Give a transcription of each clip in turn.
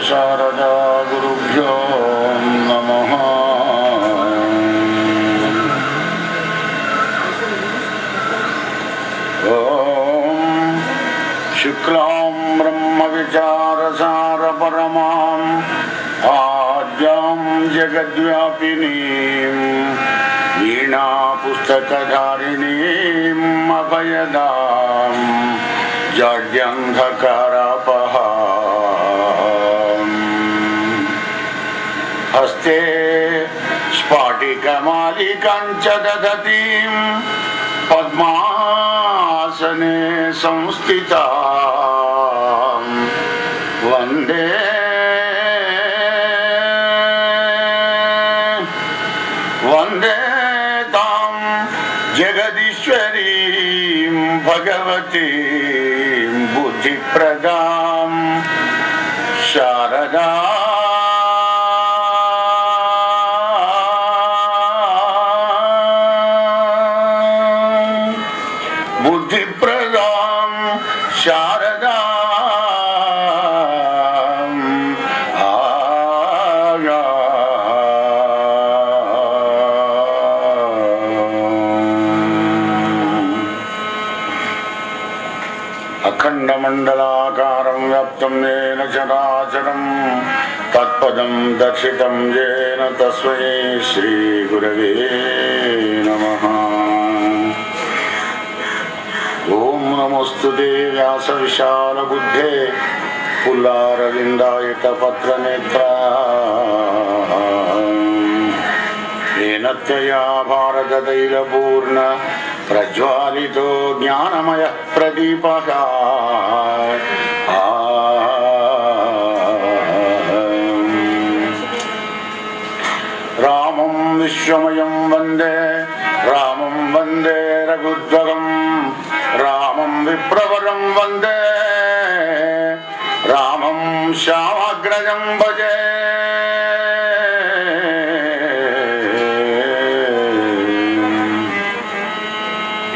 శారదా గురుభ్యో నమః. ఓం శుక్లాం బ్రహ్మ విచారసార పరమాం ఆద్యాం జగద్వ్యాపినీం వీణా పుస్తకధారిణీం అభయదాం జాడ్యంధకారాపహా హస్తే స్ఫాటికమాలికాం చ దదతీం పద్మాసనే సంస్థితాం వందే వందే తాం జగదీశ్వరీం భగవతీం బుద్ధిప్రదాం శారదా బుద్ధిప్రదాం శారదా అఖండమండలాకారం వ్యాప్తం ఏన చరాచరం తత్పదం దర్శితం ఏన తస్మై శ్రీ గురవే నమః. ఓం నమోస్తుతే వ్యాస విశాల బుద్ధే పుల్లారవిందాయత పత్రనేత్ర ఏన త్వయా భారత తైలపూర్ణ ప్రజ్వాలితో జ్ఞానమయ ప్రదీపః రామం విశ్వమయం వందే రామం వందే రఘుద్వరం రామం విప్రవరం వందే రామం శ్యామాగ్రజం భజే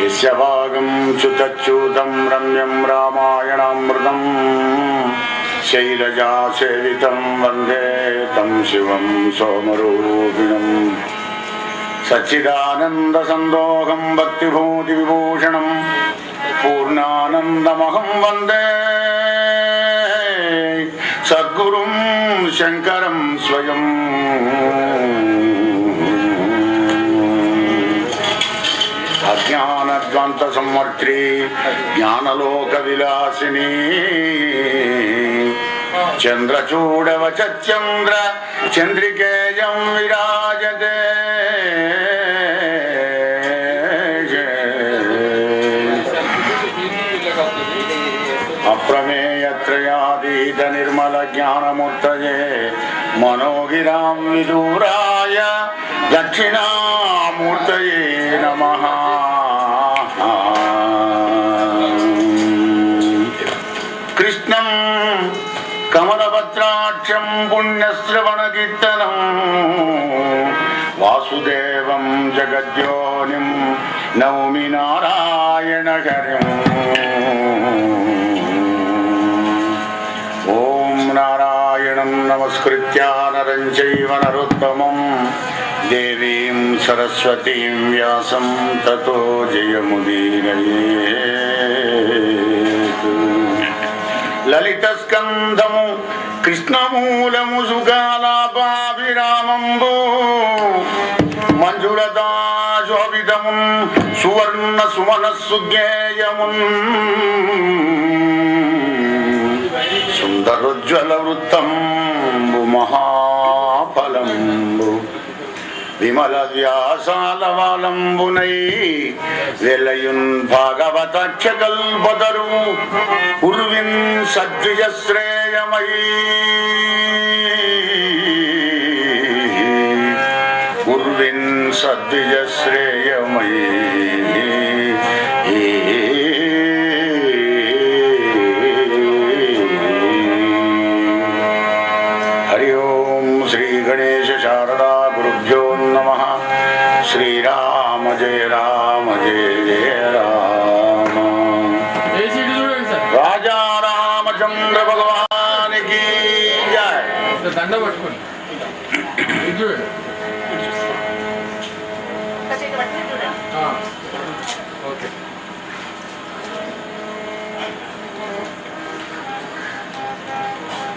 యస్య భాగం చ్యుతచ్యుతం రమ్యం రామాయణామృతం శైలజాసేవితం వందే తం శివం సోమరూపిణం సచ్చిదానంద సందోహం భక్తిభూతి విభూషణం పూర్ణానందమహం వందే సద్గురుం శంకరం స్వయం. అజ్ఞానద్వంత సంవర్త్రీ జ్ఞానలోక విలాసిని చంద్రచూడవచంద్ర చంద్రికేయం విరాజతే అప్రమేయత్రయాదీత నిర్మల జ్ఞానమూర్తయే మనోగిరాం విదూరాయ దక్షిణామూర్తయే నమః. కృష్ణం కమలపత్రాక్షం పుణ్యశ్రవణకీర్తనం వాసుదేవం జగద్యోనిం నౌమి నారాయణ హరిం. ఓం నారాయణం నమస్కృత్య నరం చైవ నరోత్తమం దేవీం సరస్వతీం వ్యాసం తతో జయముదీరయేత్. లలిత స్కంధము కృష్ణమూలము సుగాలాపాభిరామంబు మంజులదాశోభితమున్ సువర్ణ సుమనస్సుజ్ఞేయమున్ సుందరోజ్వల వృత్తంబు మహాఫలంబు విమల వ్యాసాలవాలంబునై వెలయున్ భాగవతాక్ష కల్పతరు ఉర్విన్ సద్విజ శ్రేయమై ఉర్విన్ సద్విజ శ్రేయమై. రామచంద్ర భగవానికి జై. దండ పట్టుకోండి. ఓకే.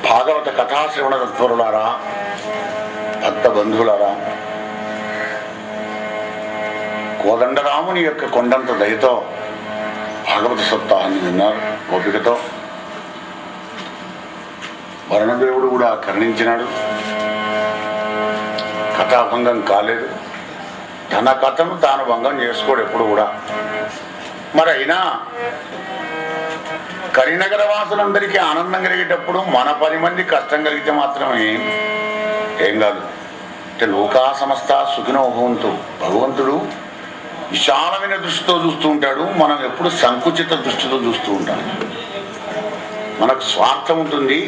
భాగవత కథాశ్రవణ తత్పరులారా, భక్త బంధువులారా, కోదండరాముని యొక్క కొండంత దయతో భాగవత సప్తాహాన్ని విన్నారు. ఓపికతో వరుణదేవుడు కూడా కరుణించినాడు. కథాభంగం కాలేదు. తన కథను తాను భంగం చేసుకోడు ఎప్పుడు కూడా. మరి అయినా కరీనగర వాసులందరికీ ఆనందం కలిగేటప్పుడు మన 10 మంది కష్టం కలిగితే మాత్రమే ఏం కాదు. అంటే లోకా సమస్త సుఖినో భవంతు. భగవంతుడు విశాలమైన దృష్టితో చూస్తూ ఉంటాడు. మనం ఎప్పుడు సంకుచిత దృష్టితో చూస్తూ ఉంటాం. మనకు స్వార్థం ఉంటుంది,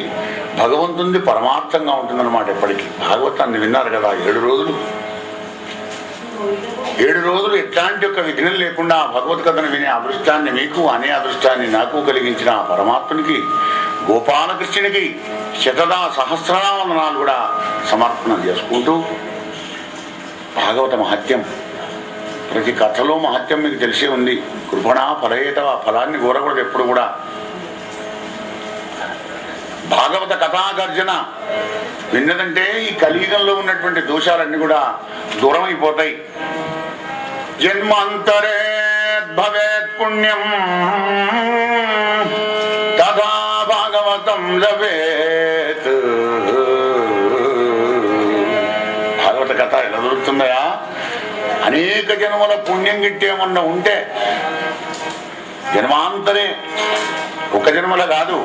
భగవంతుని పరమార్థంగా ఉంటుంది అన్నమాట. ఎప్పటికీ భాగవతాన్ని విన్నారు కదా, 7 రోజులు ఎట్లాంటి ఒక విఘ్నం లేకుండా భగవత్ కథను వినే అదృష్టాన్ని మీకు, అనే అదృష్టాన్ని నాకు కలిగించిన ఆ పరమాత్మునికి, గోపాలకృష్ణునికి శతదా సహస్రనామనాలు కూడా సమర్పణ చేసుకుంటూ, భాగవత మహత్యం, ప్రతి కథలో మహత్యం మీకు తెలిసే ఉంది. కృపణా ఫలయేతవ, ఫలాన్ని కోరకూడదు ఎప్పుడు కూడా. భాగవత కథాగర్జన విన్నదంటే ఈ కలియుగంలో ఉన్నటువంటి దోషాలన్నీ కూడా దూరం అయిపోతాయి. జన్మాంతరే భవేత్ పుణ్యం తథా భాగవతం లభేత్. భాగవత కథ ఎలా దొరుకుతుందయా? అనేక జన్మల పుణ్యం గిట్టేమన్నా ఉంటే, జన్మాంతరే ఒక జన్మల కాదు,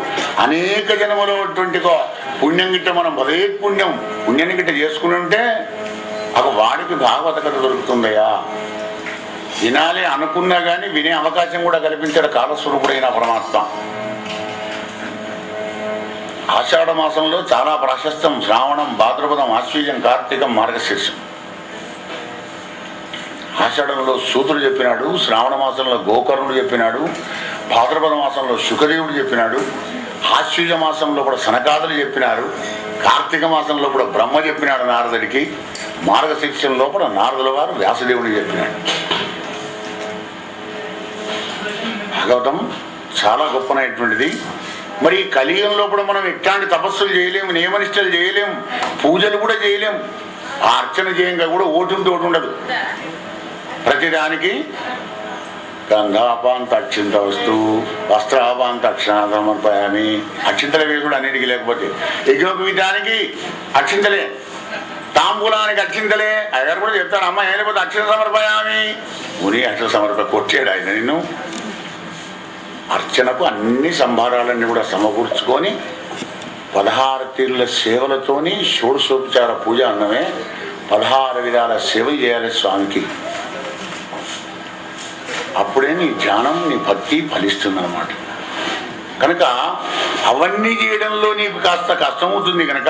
అనేక జన్మలో పుణ్యం గిట్ట మనం భవేత్ పుణ్యాన్ని గిట్ట చేసుకుని ఉంటే అక్కడ వాడికి భాగవత కథ దొరుకుతుందయ్యా. వినాలి అనుకున్నా కానీ వినే అవకాశం కూడా కల్పించాడు కాలస్వరూపుడైన పరమాత్మ. ఆషాఢ మాసంలో చాలా ప్రశస్తం. శ్రావణం, భాద్రపదం, ఆశ్వీజం, కార్తీకం, మార్గశీర్షం. ఆషాఢంలో సూతుడు చెప్పినాడు, శ్రావణ మాసంలో గోకర్ణుడు చెప్పినాడు, భాద్రపద మాసంలో శుకదేవుడు చెప్పినాడు, ఆశ్వీజ మాసంలో కూడా సనకాదులు చెప్పినారు, కార్తీక మాసంలో కూడా బ్రహ్మ చెప్పినాడు నారదుడికి, మార్గశీర్షంలో కూడా నారదుల వారు వ్యాసదేవుడికి చెప్పినాడు. భాగవతం చాలా గొప్పనైనటువంటిది. మరి కలియుగంలో కూడా మనం ఎట్లాంటి తపస్సులు చేయలేము, నియమనిష్టలు చేయలేము, పూజలు కూడా చేయలేము. ఆ అర్చన చేయంగా కూడా ఓటుంటే ఒకటి ఉండదు. ప్రతిదానికి గంగాపాంత అక్షింత వస్తూ వస్త్రాపాంత అక్షరామర్పయామి. అక్షింతల వేసుడు అన్నిటికీ లేకపోతే యజ్ఞోపవీతానికి అక్షింతలే, తాంబూలానికి అక్షింతలే. అయ్యారు కూడా చెప్తారు, అమ్మ ఏం లేకపోతే అక్షర సమర్పయామి. ముని అక్షర సమర్ప కొట్టాడు ఆయన నిన్ను. అర్చనకు అన్ని సంభారాలన్నీ కూడా సమకూర్చుకొని 16 తీరుల సేవలతోని షోడశోపచార పూజ అన్నమే 16 విధాల సేవ చేయాలి స్వామికి. అప్పుడే నీ ధ్యానం, నీ భక్తి ఫలిస్తుందన్నమాట. కనుక అవన్నీ చేయడంలో నీకు కాస్త కష్టమవుతుంది. కనుక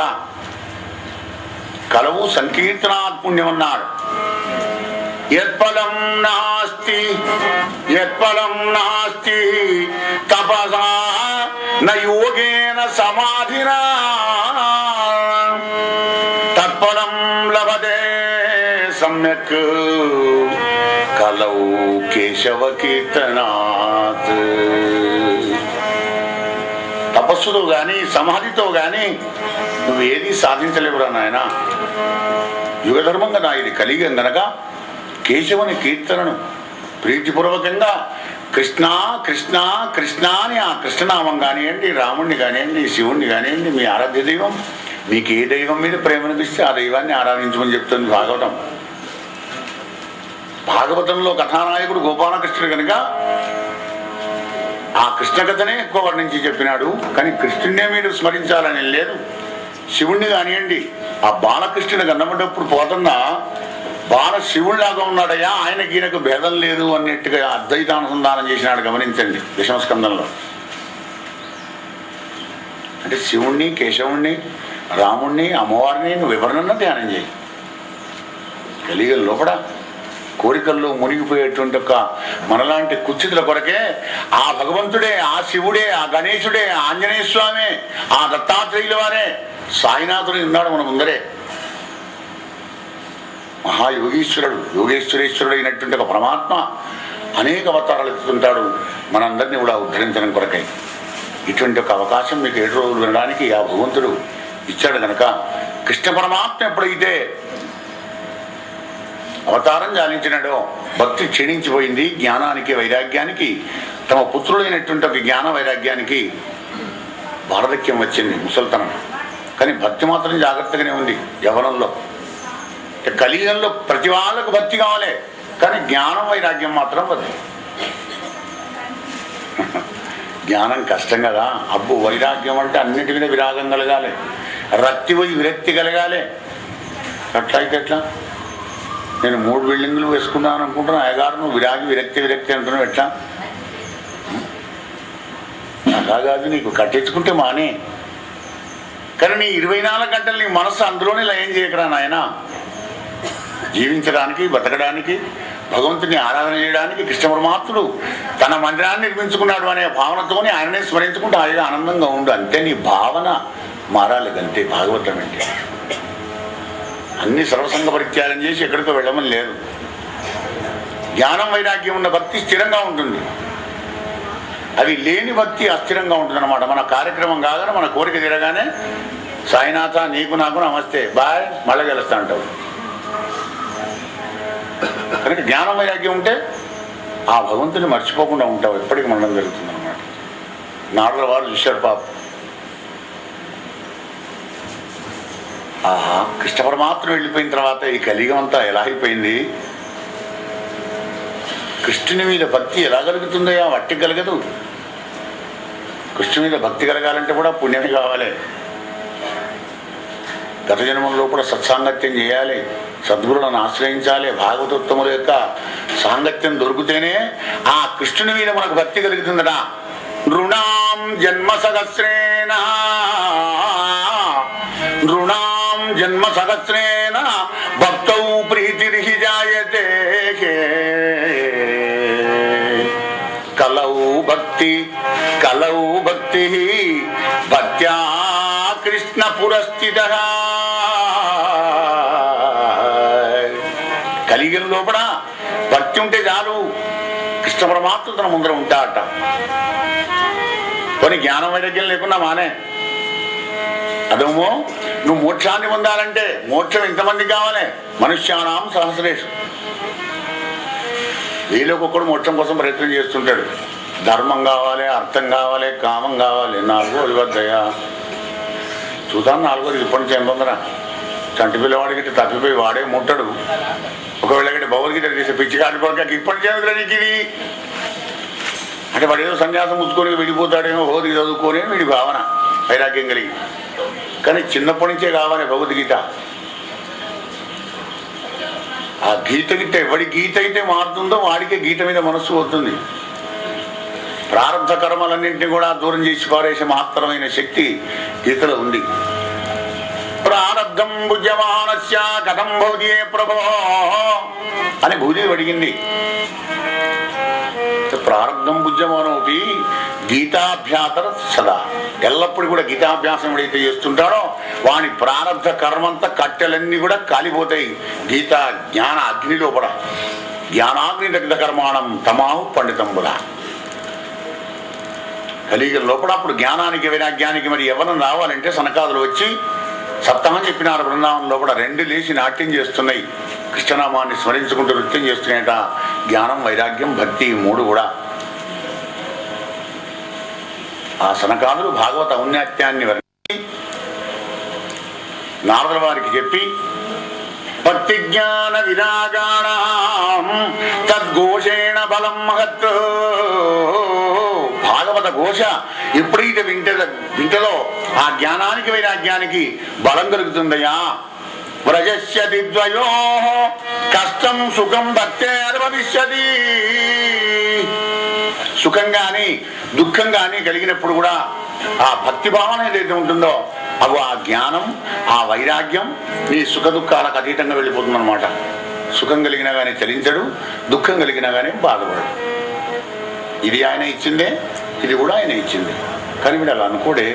కలవు సంకీర్తనాత్పుణ్యం అన్నాడు. యత్ఫలం నాస్తి తపసా న యోగేన సమాధినా తత్ఫలం లభతే సమ్యక్ కలౌ కేశవ కీర్తనాత్. తపస్సులో గాని సమాధితో గాని నువ్వేది సాధించలేవురా నాయన. యుగధర్మం కదా ఇది, కలియుగం గనక కేశవుని కీర్తనను ప్రీతిపూర్వకంగా కృష్ణ కృష్ణ కృష్ణ అని ఆ కృష్ణనామం కానివ్వండి, రాముణ్ణి కానివ్వండి, శివుణ్ణి కానివ్వండి, మీ ఆరాధ్య దైవం, మీకు ఏ దైవం మీద ప్రేమనిపిస్తే ఆ దైవాన్ని ఆరాధించమని చెప్తుంది భాగవతం. భాగవతంలో కథానాయకుడు గోపాలకృష్ణుడు కనుక ఆ కృష్ణ కథనే ఎక్కువ వర్ణించి చెప్పినాడు. కానీ కృష్ణుడినే మీరు స్మరించాలని లేదు. శివుణ్ణి కానివ్వండి, ఆ బాలకృష్ణుడు కన్నబడ్డప్పుడు పోతున్నా బాల శివుళ్లాగా ఉన్నాడయ్యా, ఆయనకి ఈయనకు భేదం లేదు అన్నట్టుగా అద్వైతానుసంధానం చేసినాడు. గమనించండి దశమస్కందంలో. అంటే శివుణ్ణి, కేశవుణ్ణి, రాముణ్ణి, అమ్మవారిని నువ్వు ఎవరినన్నా ధ్యానం చేయి. కలియుగం లోపల కోరికల్లో మునిగిపోయేటువంటి ఒక మనలాంటి కుచితుల కొరకే ఆ భగవంతుడే, ఆ శివుడే, ఆ గణేశుడే, ఆ ఆంజనేయ స్వామి, ఆ దత్తాత్రేయుల వారే, సాయినాథుడు ఉన్నాడు మన ముందరే. మహాయోగీశ్వరుడు, యోగేశ్వరేశ్వరుడు అయినటువంటి ఒక పరమాత్మ అనేక అవతారాలు ఎత్తుతుంటాడు మనందరినీ కూడా ఉద్ధరించడం కొరకై. ఇటువంటి ఒక అవకాశం మీకు 7 రోజులు వినడానికి ఆ భగవంతుడు ఇచ్చాడు కనుక కృష్ణ పరమాత్మ ఎప్పుడైతే అవతారం చాలించినాడో భక్తి క్షీణించిపోయింది. జ్ఞానానికి, వైరాగ్యానికి, తమ పుత్రుడైనటువంటి ఒక జ్ఞాన వైరాగ్యానికి వారధక్యం వచ్చింది, ముసల్తనం. కానీ భక్తి మాత్రం జాగ్రత్తగానే ఉంది యవ్వనంలో. కలియుగంలో ప్రతి వాళ్ళకు భక్తి కావాలి, కానీ జ్ఞానం వైరాగ్యం మాత్రం వద్దు. జ్ఞానం కష్టం కదా. అబ్బు వైరాగ్యం అంటే అన్నిటి మీద విరాగం కలగాలి, రక్తి పోయి విరక్తి కలగాలి. అట్లా అయితే ఎట్లా? నేను 3 బిల్డింగులు వేసుకున్నాను అనుకుంటున్నా, అయ్యగారు నువ్వు విరాగి విరక్తి అంటున్నావు ఎట్లా? అలా కాదు, నీకు కట్టించుకుంటే మానే. కానీ నీ 24 గంటలు నీ మనస్సు అందులోనే లయం చేయకరా నాయన. జీవించడానికి, బతకడానికి, భగవంతుని ఆరాధన చేయడానికి కృష్ణ పరమాత్ముడు తన మందిరాన్ని నిర్మించుకున్నాడు అనే భావనతోనే ఆయననే స్మరించుకుంటూ హాయిగా ఆనందంగా ఉండు. అంతే, నీ భావన మారాలి. అంతే భాగవతం అంటే. అన్ని సర్వసంగ పరిత్యాగం చేసి ఎక్కడికో వెళ్ళమని లేదు. జ్ఞానం వైరాగ్యం ఉన్న భక్తి స్థిరంగా ఉంటుంది, అవి లేని భక్తి అస్థిరంగా ఉంటుంది అన్నమాట. మన కార్యక్రమం కాగానే, మన కోరిక తీరగానే సాయినాథ నీకు నాకు నమస్తే బాయ్ మళ్ళీ గెలుస్తా అంటావు. కనుక జ్ఞానం వైరాగ్యం ఉంటే ఆ భగవంతుని మర్చిపోకుండా ఉంటావు, ఎప్పటికీ మనడం జరుగుతుంది అన్నమాట. నారదుల వారు చూశాడు పాప. ఆహా, కృష్ణ పరమాత్మ వెళ్ళిపోయిన తర్వాత ఈ కలియుగం అంతా ఎలా అయిపోయింది, కృష్ణుని మీద భక్తి ఎలా కలుగుతుందయ్యా? వట్టి కలగదు. కృష్ణుని మీద భక్తి కలగాలంటే కూడా పుణ్యమే కావాలి. గత జన్మంలో కూడా సత్సాంగత్యం చేయాలి, సద్గురులను ఆశ్రయించాలి. భాగవతోత్తముల యొక్క సాంగత్యం దొరికితేనే ఆ కృష్ణుని మీద మనకు భక్తి కలుగుతుందట. నృణాం జన్మ సహస్రేణ, నృణాం జన్మ సహస్రేణ భక్తౌ ప్రీతిర్హి జాయతే. కలౌ భక్తి భక్త్యా కృష్ణ పురస్థితః. కలియుగం లోపల భక్తి ఉంటే చాలు, కృష్ణ పరమాత్మ తన ముందర ఉంటాడట. కొన్ని జ్ఞానం వైరాగ్యం లేకుండా మానే. అదేమో నువ్వు మోక్షాన్ని పొందాలంటే మోక్షం ఎంతమందికి కావాలి? మనుష్యానాం సహస్రేషు. వీళ్ళకొక్కడు మోక్షం కోసం ప్రయత్నం చేస్తుంటాడు. ధర్మం కావాలి, అర్థం కావాలి, కామం కావాలి. 4 వదివద్దయ్యా చూద్దాం. 4 ఇప్పటి నుంచి 800. చంటి పిల్లవాడికి తప్పిపోయి వాడే ముట్టడు. ఒకవేళ గట్టి భగవద్గీత చేసే పిచ్చి కాలిపోక ఇప్పటి నుంచి నీకు ఇది అంటే వాడు ఏదో సన్యాసం ముచ్చుకొని వెళ్ళిపోతాడేమో, భగవద్గీత చదువుకొని వీడి భావన వైరాగ్యం కలిగి. కానీ చిన్నప్పటి నుంచే కావాలి భగవద్గీత. ఆ గీత ఎవడి గీత అయితే మారుతుందో వాడికే గీత మీద మనస్సు పోతుంది. ప్రారంభ కర్మలన్నింటినీ కూడా దూరం చేసి పారేసే మాత్రమైన శక్తి గీతలో ఉంది. ప్రారబ్ధం భుజ్యమానస్య కథం భవతి ప్రభో అని భూదేవి అడిగింది. ప్రారబ్ధం భుజ్యమానోపి గీతాభ్యాసర సదా. ఎల్లప్పుడూ కూడా గీతాభ్యాసం ఎప్పుడైతే చేస్తుంటాడో వాని ప్రారబ్ధ కర్మంతా కట్టెలన్నీ కూడా కాలిపోతాయి. గీతా జ్ఞాన అగ్ని లోపల జ్ఞానాగ్ని దగ్ధ కర్మాణం తమాహు పండితంబుల. కలియుగం లోపల అప్పుడు జ్ఞానానికి వైరాగ్యానికి మరి యవ్వనం రావాలంటే సనకాదులు వచ్చి సప్తమం చెప్పినారు. బృందావనంలో కూడా 2 లేచి నాట్యం చేస్తున్నాయి, కృష్ణనామాన్ని స్మరించుకుంటూ నృత్యం చేస్తున్నాయట. జ్ఞానం, వైరాగ్యం, భక్తి 3 కూడా. ఆ సనకాదులు భాగవత ఔన్నత్యాన్ని వర్ణించి నారదుల వారికి చెప్పి భక్తి జ్ఞాన విరాగాణం తద్ఘోషేణ బలం మహత్. భాగవత ఘోష ఎప్పుడైతే వింటదో ఆ జ్ఞానానికి వైరాగ్యానికి బలం కలుగుతుందయ్యా. వ్రజస్యతి ద్వయో కష్టం సుఖం భక్తే అనుభవిష్యతి. సుఖం కానీ దుఃఖం కానీ కలిగినప్పుడు కూడా ఆ భక్తి భావన ఏదైతే ఉంటుందో అవి ఆ జ్ఞానం, ఆ వైరాగ్యం నీ సుఖ దుఃఖాలకు అతీతంగా వెళ్ళిపోతుంది అనమాట. సుఖం కలిగినా కానీ చలించడు, దుఃఖం కలిగినా కానీ బాధపడడు. ఇది ఆయన ఇచ్చిందే, ఇది కూడా ఆయన ఇచ్చింది. కానీ వీడు అలా అనుకోడే.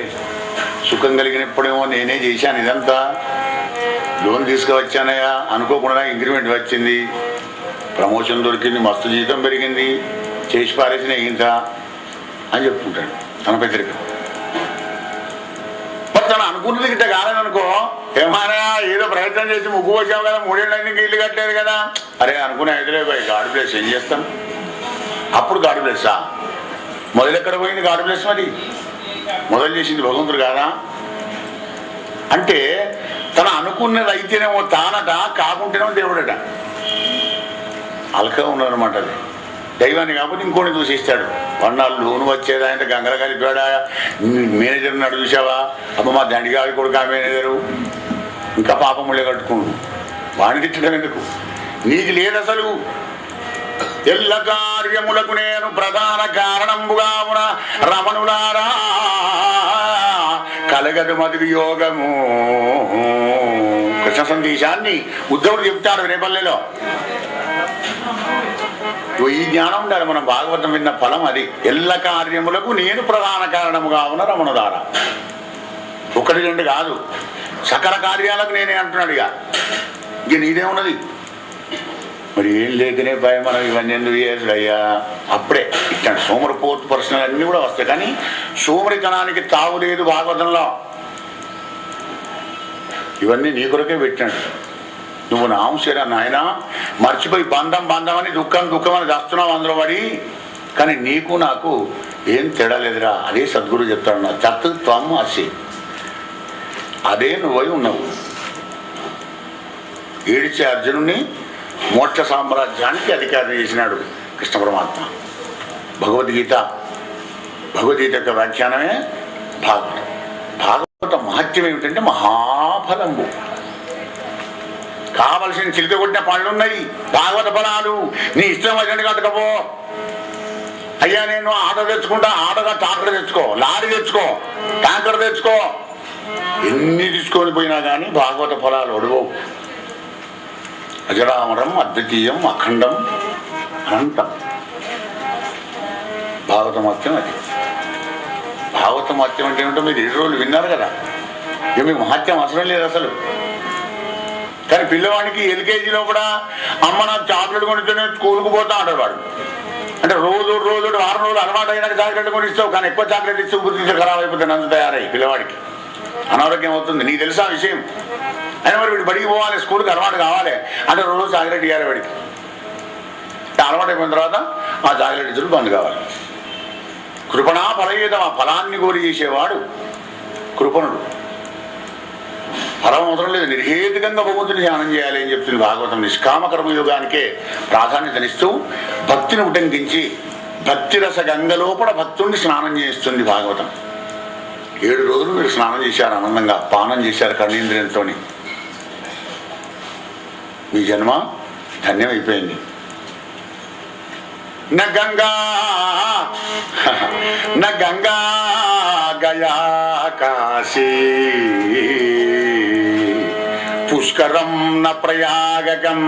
సుఖం కలిగినప్పుడేమో నేనే చేశాను ఇదంతా, లోన్ తీసుకువచ్చానయ్యా, అనుకోకుండా ఇంక్రిమెంట్ వచ్చింది, ప్రమోషన్ దొరికింది, మస్తు జీతం పెరిగింది, చేసి పారేసిన ఇంత అని చెప్పుకుంటాడు తన పెద్దరికి. మరి తను అనుకున్నది గిట్ట కాలేదనుకో, ఏమైనా ఏదో ప్రయత్నం చేసి ముగ్గు వచ్చావు కదా, 3 ఏళ్ళ ఇంకా ఇల్లు కట్టలేదు కదా, అరే అనుకునే అయితే పోయి గాడ్ ప్లేస్ ఏం చేస్తాం. అప్పుడు గాడ్ ప్లేసా? మొదలెక్కడ పోయింది గాడ్ ప్లేస్? మరి మొదలు చేసింది భగవంతుడు కాదా? అంటే తన అనుకున్నది అయితేనేమో తానట, కాకుంటేనేమో దేవుడట. అలకగా ఉన్నారనమాట. అది దైవాన్ని కాబట్టి ఇంకోటి చూసిస్తాడు. వన్నాళ్ళు లోను వచ్చేదా అంటే గంగల కలిపాడా, మేనేజర్ నాడు చూసావా, అమ్మ మా దండిగాడి కొడుకు ఆ మేనేజరు ఇంకా పాపములే కట్టుకుండు, వాడిని తిట్టడం ఎందుకు? నీకు లేదు అసలు. ఎల్ల కార్యములకు నేను ప్రధాన కారణంబుగా ఉన్న రమణులారా, కలగదు మధురి యోగము. కృష్ణ సందేశాన్ని ఉద్ధవుడు చెప్తాడు రేపల్లెలో. ఈ జ్ఞానం ఉండాలి. మనం భాగవతం విన్న ఫలం అది. ఎల్ల కార్యములకు నేను ప్రధాన కారణముగా ఉన్న రమణులారా. 1, 2 కాదు, సకల కార్యాలకు నేనే అంటున్నాడు. ఇక నీదేమున్నది? మరి ఏం లేకనే భయం, మనం ఇవన్నీ ఎందుకు చేసుడు అయ్యా? అప్పుడే ఇట్లాంటి సోమరిపోతు ప్రశ్నలు అన్నీ కూడా వస్తాయి. కానీ సోమరితనానికి తావు లేదు భాగవతంలో. ఇవన్నీ నీ కొరకే పెట్టాడు. నువ్వు నా అంశరా నాయన, మర్చిపోయి బంధం బంధం అని దుఃఖం దుఃఖం అని చేస్తున్నావు అందులో పడి. కానీ నీకు నాకు ఏం తేడా లేదురా. అదే సద్గురు చెప్తాడు, నా తత్ త్వం అసి, అదే నువ్వై ఉన్నావు. ఏడిచే అర్జునుడిని మోక్ష సామ్రాజ్యానికి అధికారం చేసినాడు కృష్ణ పరమాత్మ. భగవద్గీత యొక్క వ్యాఖ్యానమే భాగవతం. భాగవత మహత్యం ఏమిటంటే మహాఫలంబు. కావలసిన చిలుక కొట్టిన పనులున్నాయి భాగవత ఫలాలు. నీ ఇష్టం వచ్చినట్టు కట్టుకపో. అయ్యా నేను ఆటో తెచ్చుకుంటా, ఆటోగా ట్రాక్టర్ తెచ్చుకో, లారీ తెచ్చుకో, ట్యాంకర్ తెచ్చుకో, ఎన్ని తీసుకొని పోయినా కానీ భాగవత ఫలాలు ఒడవవు. అజరామరం, అద్వితీయం, అఖండం, అనంతం భాగవత మహత్యం. అది భాగవత మహత్యం అంటే ఏమిటో మీరు 7 రోజులు విన్నారు కదా. ఇక మీకు మహత్యం అవసరం లేదు అసలు. కానీ పిల్లవాడికి ఎల్కేజీలో కూడా అమ్మ నాకు చాక్లెట్ కొనిస్తేనే స్కూల్కి పోతా అంటాడు వాడు. అంటే రోజు 6 రోజులు అలవాటు అయినాక చాక్లెట్ కొని ఇస్తావు, కానీ ఎక్కువ చాక్లెట్ ఇస్తే బుద్ధి ఖరాబ్ అయిపోతుంది. అంత తయారై పిల్లవాడికి అనారోగ్యం అవుతుంది. నీకు తెలుసా విషయం? అయినా మరి వీడు బడికి పోవాలి, స్కూల్కి అలవాటు కావాలి అంటే రోజు చాక్లెట్ ఇవ్వాలి వాడికి. అలవాటు అయిపోయిన తర్వాత ఆ చాక్లెట్ ఇచ్చుడు బంద్ కావాలి. కృపణా ఫలయేదం, ఆ ఫలాన్ని కోరి చేసేవాడు కృపణుడు. ఫలం అవసరం లేదు, నిర్హేతుకంగా భగవంతుని ధ్యానం చేయాలి అని చెప్తుంది భాగవతం. నిష్కామ కర్మయోగానికే ప్రాధాన్యతనిస్తూ భక్తిని ఉటంకించి భక్తి రస గంగలోపల భక్తుడిని స్నానం చేస్తుంది భాగవతం. 7 రోజులు మీరు స్నానం చేశారు, ఆనందంగా పానం చేశారు కర్ణేంద్రియంతో. మీ జన్మ ధన్యమైపోయింది. న గంగా గయా కాశీ పుష్కరం న ప్రయాగకం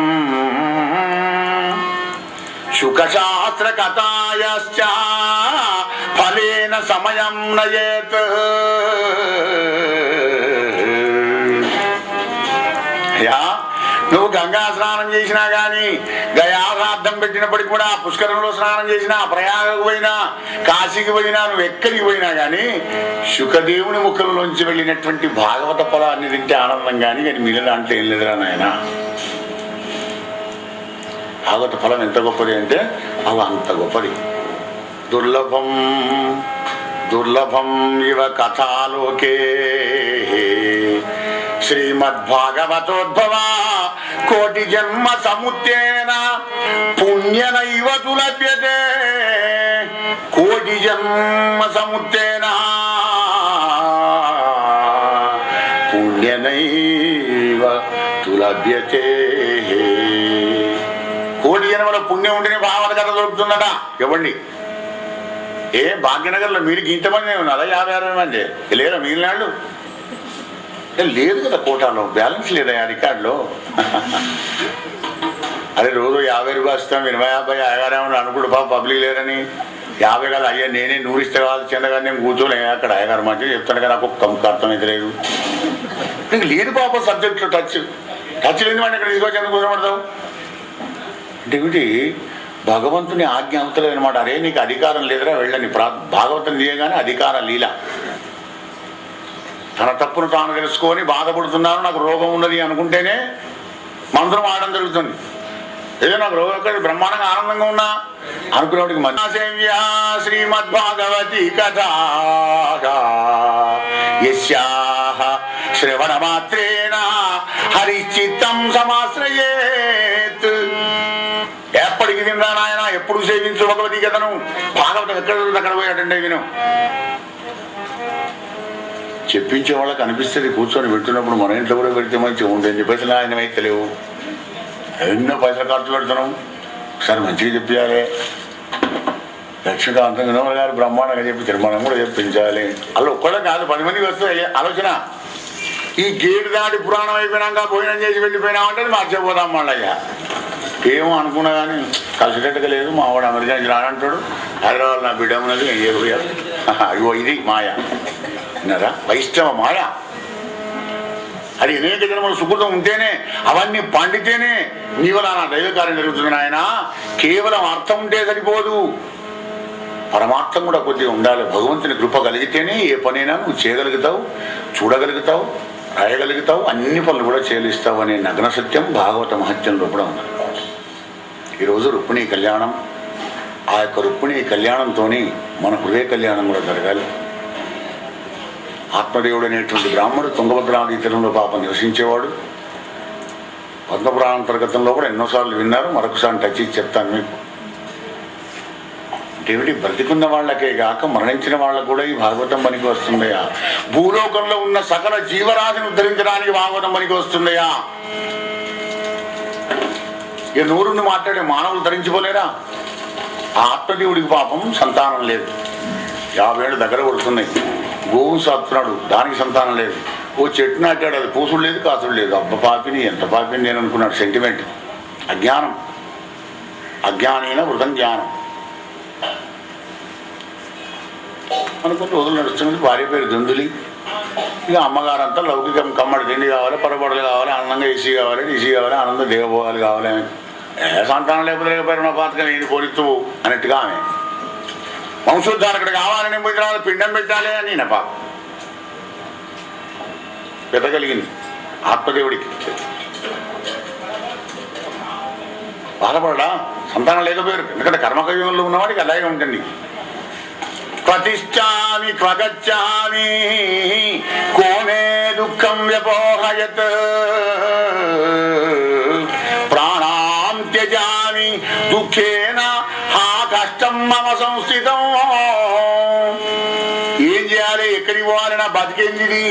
శుకశాస్త్ర కథాయశ్చ ఫలేన సమయం నయేత్. నువ్వు గంగా స్నానం చేసినా కానీ, గయాశ్రాద్ధం పెట్టినప్పటికి కూడా, పుష్కరంలో స్నానం చేసినా, ప్రయాగకు పోయినా, కాశీకి పోయినా, నువ్వు ఎక్కడికి పోయినా కానీ శుకదేవుని ముఖంలోంచి వెళ్ళినటువంటి భాగవత ఫలాన్ని తింటే ఆనందం కానీ మిగిలిన దాంట్లో ఏం లేదురా నాయన. భాగవత ఫలం ఎంత గొప్పది అంటే అవి అంత గొప్పది. దుర్లభం దుర్లభం ఇవ కథాలోకే శ్రీమద్భాగవతోద్భవ కోటి జన్మ సముత్తేన పుణ్యనైవ లభ్యతే. కోటి జన్మ సముత్తేన పుణ్యనైవ లభ్యతే. కోటి జన్మల పుణ్యం ఉంటేనే భాగవత కథ దొరుకుతుందట. ఇవ్వండి. భాగ్యనగర్లో మీరు ఇంతమంది ఉన్నారా? 50-60 మంది లేదా? మిగిలిన వాళ్ళు లేదు కదా కోటాలో, బ్యాలెన్స్ లేదా రికార్డులో. అదే రోజు 50 రూపాయలు ఇస్తాం 50 అయ్యగారేమో అనుకుంటు బాబు పబ్లిక్ లేరని 50 కాదు అయ్యా నేనే 100 ఇస్తే కాదు చెందగానే నేను కూర్చోలే అక్కడ అయ్యగారు మంచిగా చెప్తాను కదా నాకు ఒక్క అర్థమైతే లేదు. నీకు లేదు పాప సబ్జెక్ట్లో టచ్ లేని వాడిని ఇక్కడ తీసుకొచ్చి ఎందుకు కూర్చోబడతావు అంటే ఏమిటి భగవంతుని ఆజ్ఞ అవుతలేదు అనమాట. అరే నీకు అధికారం లేదురా వెళ్ళని భాగవతం తీయగానే అధికార లీల. తన తప్పును తాను తెలుసుకొని బాధపడుతున్నాను నాకు రోగం ఉన్నది అనుకుంటేనే మంత్రం ఆడడం జరుగుతుంది. ఏదో నాకు రోగం ఎక్కడ బ్రహ్మాండంగా ఆనందంగా ఉన్నా అనుకునేవాడికి మధ్యసేవ్యా శ్రీమద్భాగవతి కథా యస్యాః శ్రవణ మాత్రేణ హరిచిత్తం సమాశ్రయేత్. ఎప్పటికి వినరా నాయన ఎప్పుడు సేవించు భగవతి కథను. భాగవతం ఎక్కడ అక్కడ పోయాడంటే విను. చెప్పించే వాళ్ళకి అనిపిస్తుంది కూర్చొని పెడుతున్నప్పుడు మన ఇంట్లో కూడా పెడితే మంచిగా ఉంటుంది. పైసలు ఆయన అయితే లేవు ఎన్నో పైసలు ఖర్చు పెడుతున్నాం. ఒకసారి మంచిగా చెప్పాలి. లక్ష్మీకాంతం వినోద్ గారు బ్రహ్మాండంగా చెప్పించారు మనం కూడా చెప్పించాలి. అలా ఒక్కడే కాదు 10 మందికి వస్తాయి ఆలోచన. ఈ గేటు దాటి పురాణం అయిపోయినాక భోజనం చేసి వెళ్ళిపోయినామంటే మర్చిపోదాం మళ్ళయ్యా. ఏమో అనుకున్నా కానీ కలిసినట్టుగా లేదు. మా వాడు అమెరికా నుంచి రానంటాడు. హైదరాబాద్ నా బిడ్డ ఉన్నది ఏ పోయారు. అయ్యో ఇది మాయ విన్నారా వైష్ణవ మాయ. అది అనేక జన్మల సుకృతం ఉంటేనే అవన్నీ పండితేనే నీ వల్ల నా దైవ కార్యం జరుగుతుంది ఆయన. కేవలం అర్థం ఉంటే సరిపోదు పరమార్థం కూడా కొద్దిగా ఉండాలి. భగవంతుని కృప కలిగితేనే ఏ పనైనా నువ్వు చేయగలుగుతావు, చూడగలుగుతావు, రాయగలుగుతావు, అన్ని పనులు కూడా చేయలిస్తావు అనే నగ్న సత్యం భాగవత మహత్యంలో కూడా ఉంది. ఈరోజు రుక్మిణీ కళ్యాణం. ఆ యొక్క రుక్మిణీ కళ్యాణంతో మన హృదయ కళ్యాణం కూడా జరగాలి. ఆత్మదేవుడు అనేటువంటి బ్రాహ్మడు తుంగభద్రా నదీ తీరంలో పాపం నివసించేవాడు. పద్మపురాణాంతర్గతంలో కూడా ఎన్నోసార్లు విన్నారు. మరొకసారి టచ్ ఇచ్చి చెప్తాను మీకు. ఏమిటి బ్రతికున్న వాళ్ళకే గాక మరణించిన వాళ్ళకు కూడా ఈ భాగవతం పనికి వస్తుందయా. భూలోకంలో ఉన్న సకల జీవరాశిని ఉద్ధరించడానికి భాగవతం పనికి వస్తుందయా. ఇక నూరుని మాట్లాడే మానవులు ధరించుకోలేరా. ఆ ఆత్మదేవుడికి పాపం సంతానం లేదు. 50 ఏళ్ళు దగ్గర కొడుతున్నాయి. గోవు సాగుతున్నాడు దానికి సంతానం లేదు. ఓ చెట్టు నాటాడు అది పూసుడు లేదు కాసుడు లేదు. అబ్బ పాపిని ఎంత పాపిని నేను అనుకున్నాడు. సెంటిమెంట్ అజ్ఞానం. అజ్ఞానైన వృధం జ్ఞానం అనుకుని రోజులు నడుస్తున్నది. భార్య పేరు దుందులి. ఇక అమ్మగారంతా లౌకికం కమ్మడి తిండి కావాలి, పరబడలు కావాలి, ఆనందంగా ఏసీ కావాలి, డీసీ కావాలి, ఆనందం దేవభోగాలు కావాలి. సంతానం లేకపోతే లేకపోయిన పాతకం నేను పోలిస్తూ అన్నట్టుగా ఆమె వంశోద్ధారకుడు కావాలని పోయిన పిండం పెట్టాలి అని నేను పాప పెట్టగలిగింది. ఆత్మదేవుడికి బాధపడడా సంతానం లేకపోయారు. ఎందుకంటే కర్మకవ్యంలో ఉన్నవాడికి అలాగే ఉంటుంది. ప్రతిష్టామి క్వగచ్చామి కోమే దుఃఖం వ్యపోహయత్ ప్రాణాం త్యజామి దుఃఖేన హా కష్టం మమ సంస్థితం. ఏం చేయాలి ఎక్కడికి పోవాలి నా బతికేంది.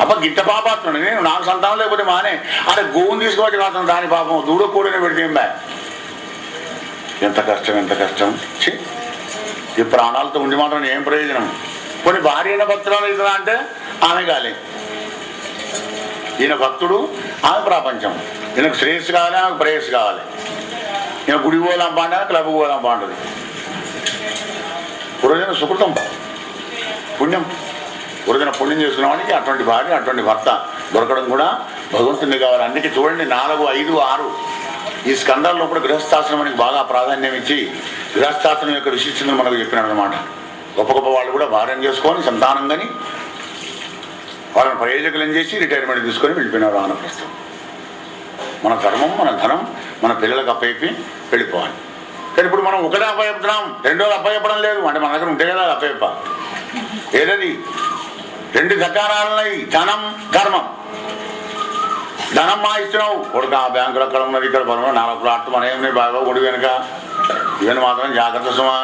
అబ్బా గిట్ట పాపాత్ముడు నేను. నాకు సంతానం లేకపోతే మానే అరే గోవుని తీసుకోవచ్చు కాదు దాని పాపం దూడ కూడిన పెడితే ఏం బా ఎంత కష్టం ఎంత కష్టం. ఈ ప్రాణాలతో ఉండి మాత్రం ఏం ప్రయోజనం. కొన్ని భార్య భక్తురాలు అవుతుందా అంటే ఆమె కాలే. ఈయన భక్తుడు ఆమె ప్రపంచం. ఈయనకు శ్రేయస్సు కావాలి ఆమెకు ప్రేయస్సు కావాలి. ఈయన గుడి పోదాం బాండా క్లబ్ పోదాం బాగుంటుంది. పూర్వజన సుకృతం పుణ్యం. పూర్వజన పుణ్యం చేసుకున్న వాడికి అటువంటి భార్య అటువంటి భర్త దొరకడం కూడా భగవంతుని కావాలి. అందుకే చూడండి 4, 5, 6 ఈ స్కందాల్లో కూడా గృహస్థాశ్రమానికి బాగా ప్రాధాన్యం ఇచ్చి గృహస్థాశ్రమం యొక్క విశిష్టతను మనకు చెప్పినాడు అనమాట. గొప్ప గొప్ప వాళ్ళు కూడా భార్యం చేసుకొని సంతానం కానీ వాళ్ళని ప్రయోజకులను చేసి రిటైర్మెంట్ తీసుకొని వెళ్ళిపోయినారు ఆనప్రస్థం. మన ధర్మం మన ధనం మన పిల్లలకు అప్పయిపి వెళ్ళిపోవాలి. కానీ ఇప్పుడు మనం ఒకటే అప్పచెప్తున్నాం, 2 అప్పచెప్పడం లేదు. అంటే మన దగ్గర ఉంటే కదా అప్పచెప్ప. ఏదది 2 ధకారాలున్నాయి, ధనం ధర్మం. ధనం మా ఇస్తున్నావు కొడుకు ఆ బ్యాంకులో అక్కడ ఉన్నది ఇక్కడ పనులు 4 ప్లాట్లు మన ఏమి బాగా కొడు కనుక ఇవన్నీ మాత్రం జాగ్రత్త సుమా.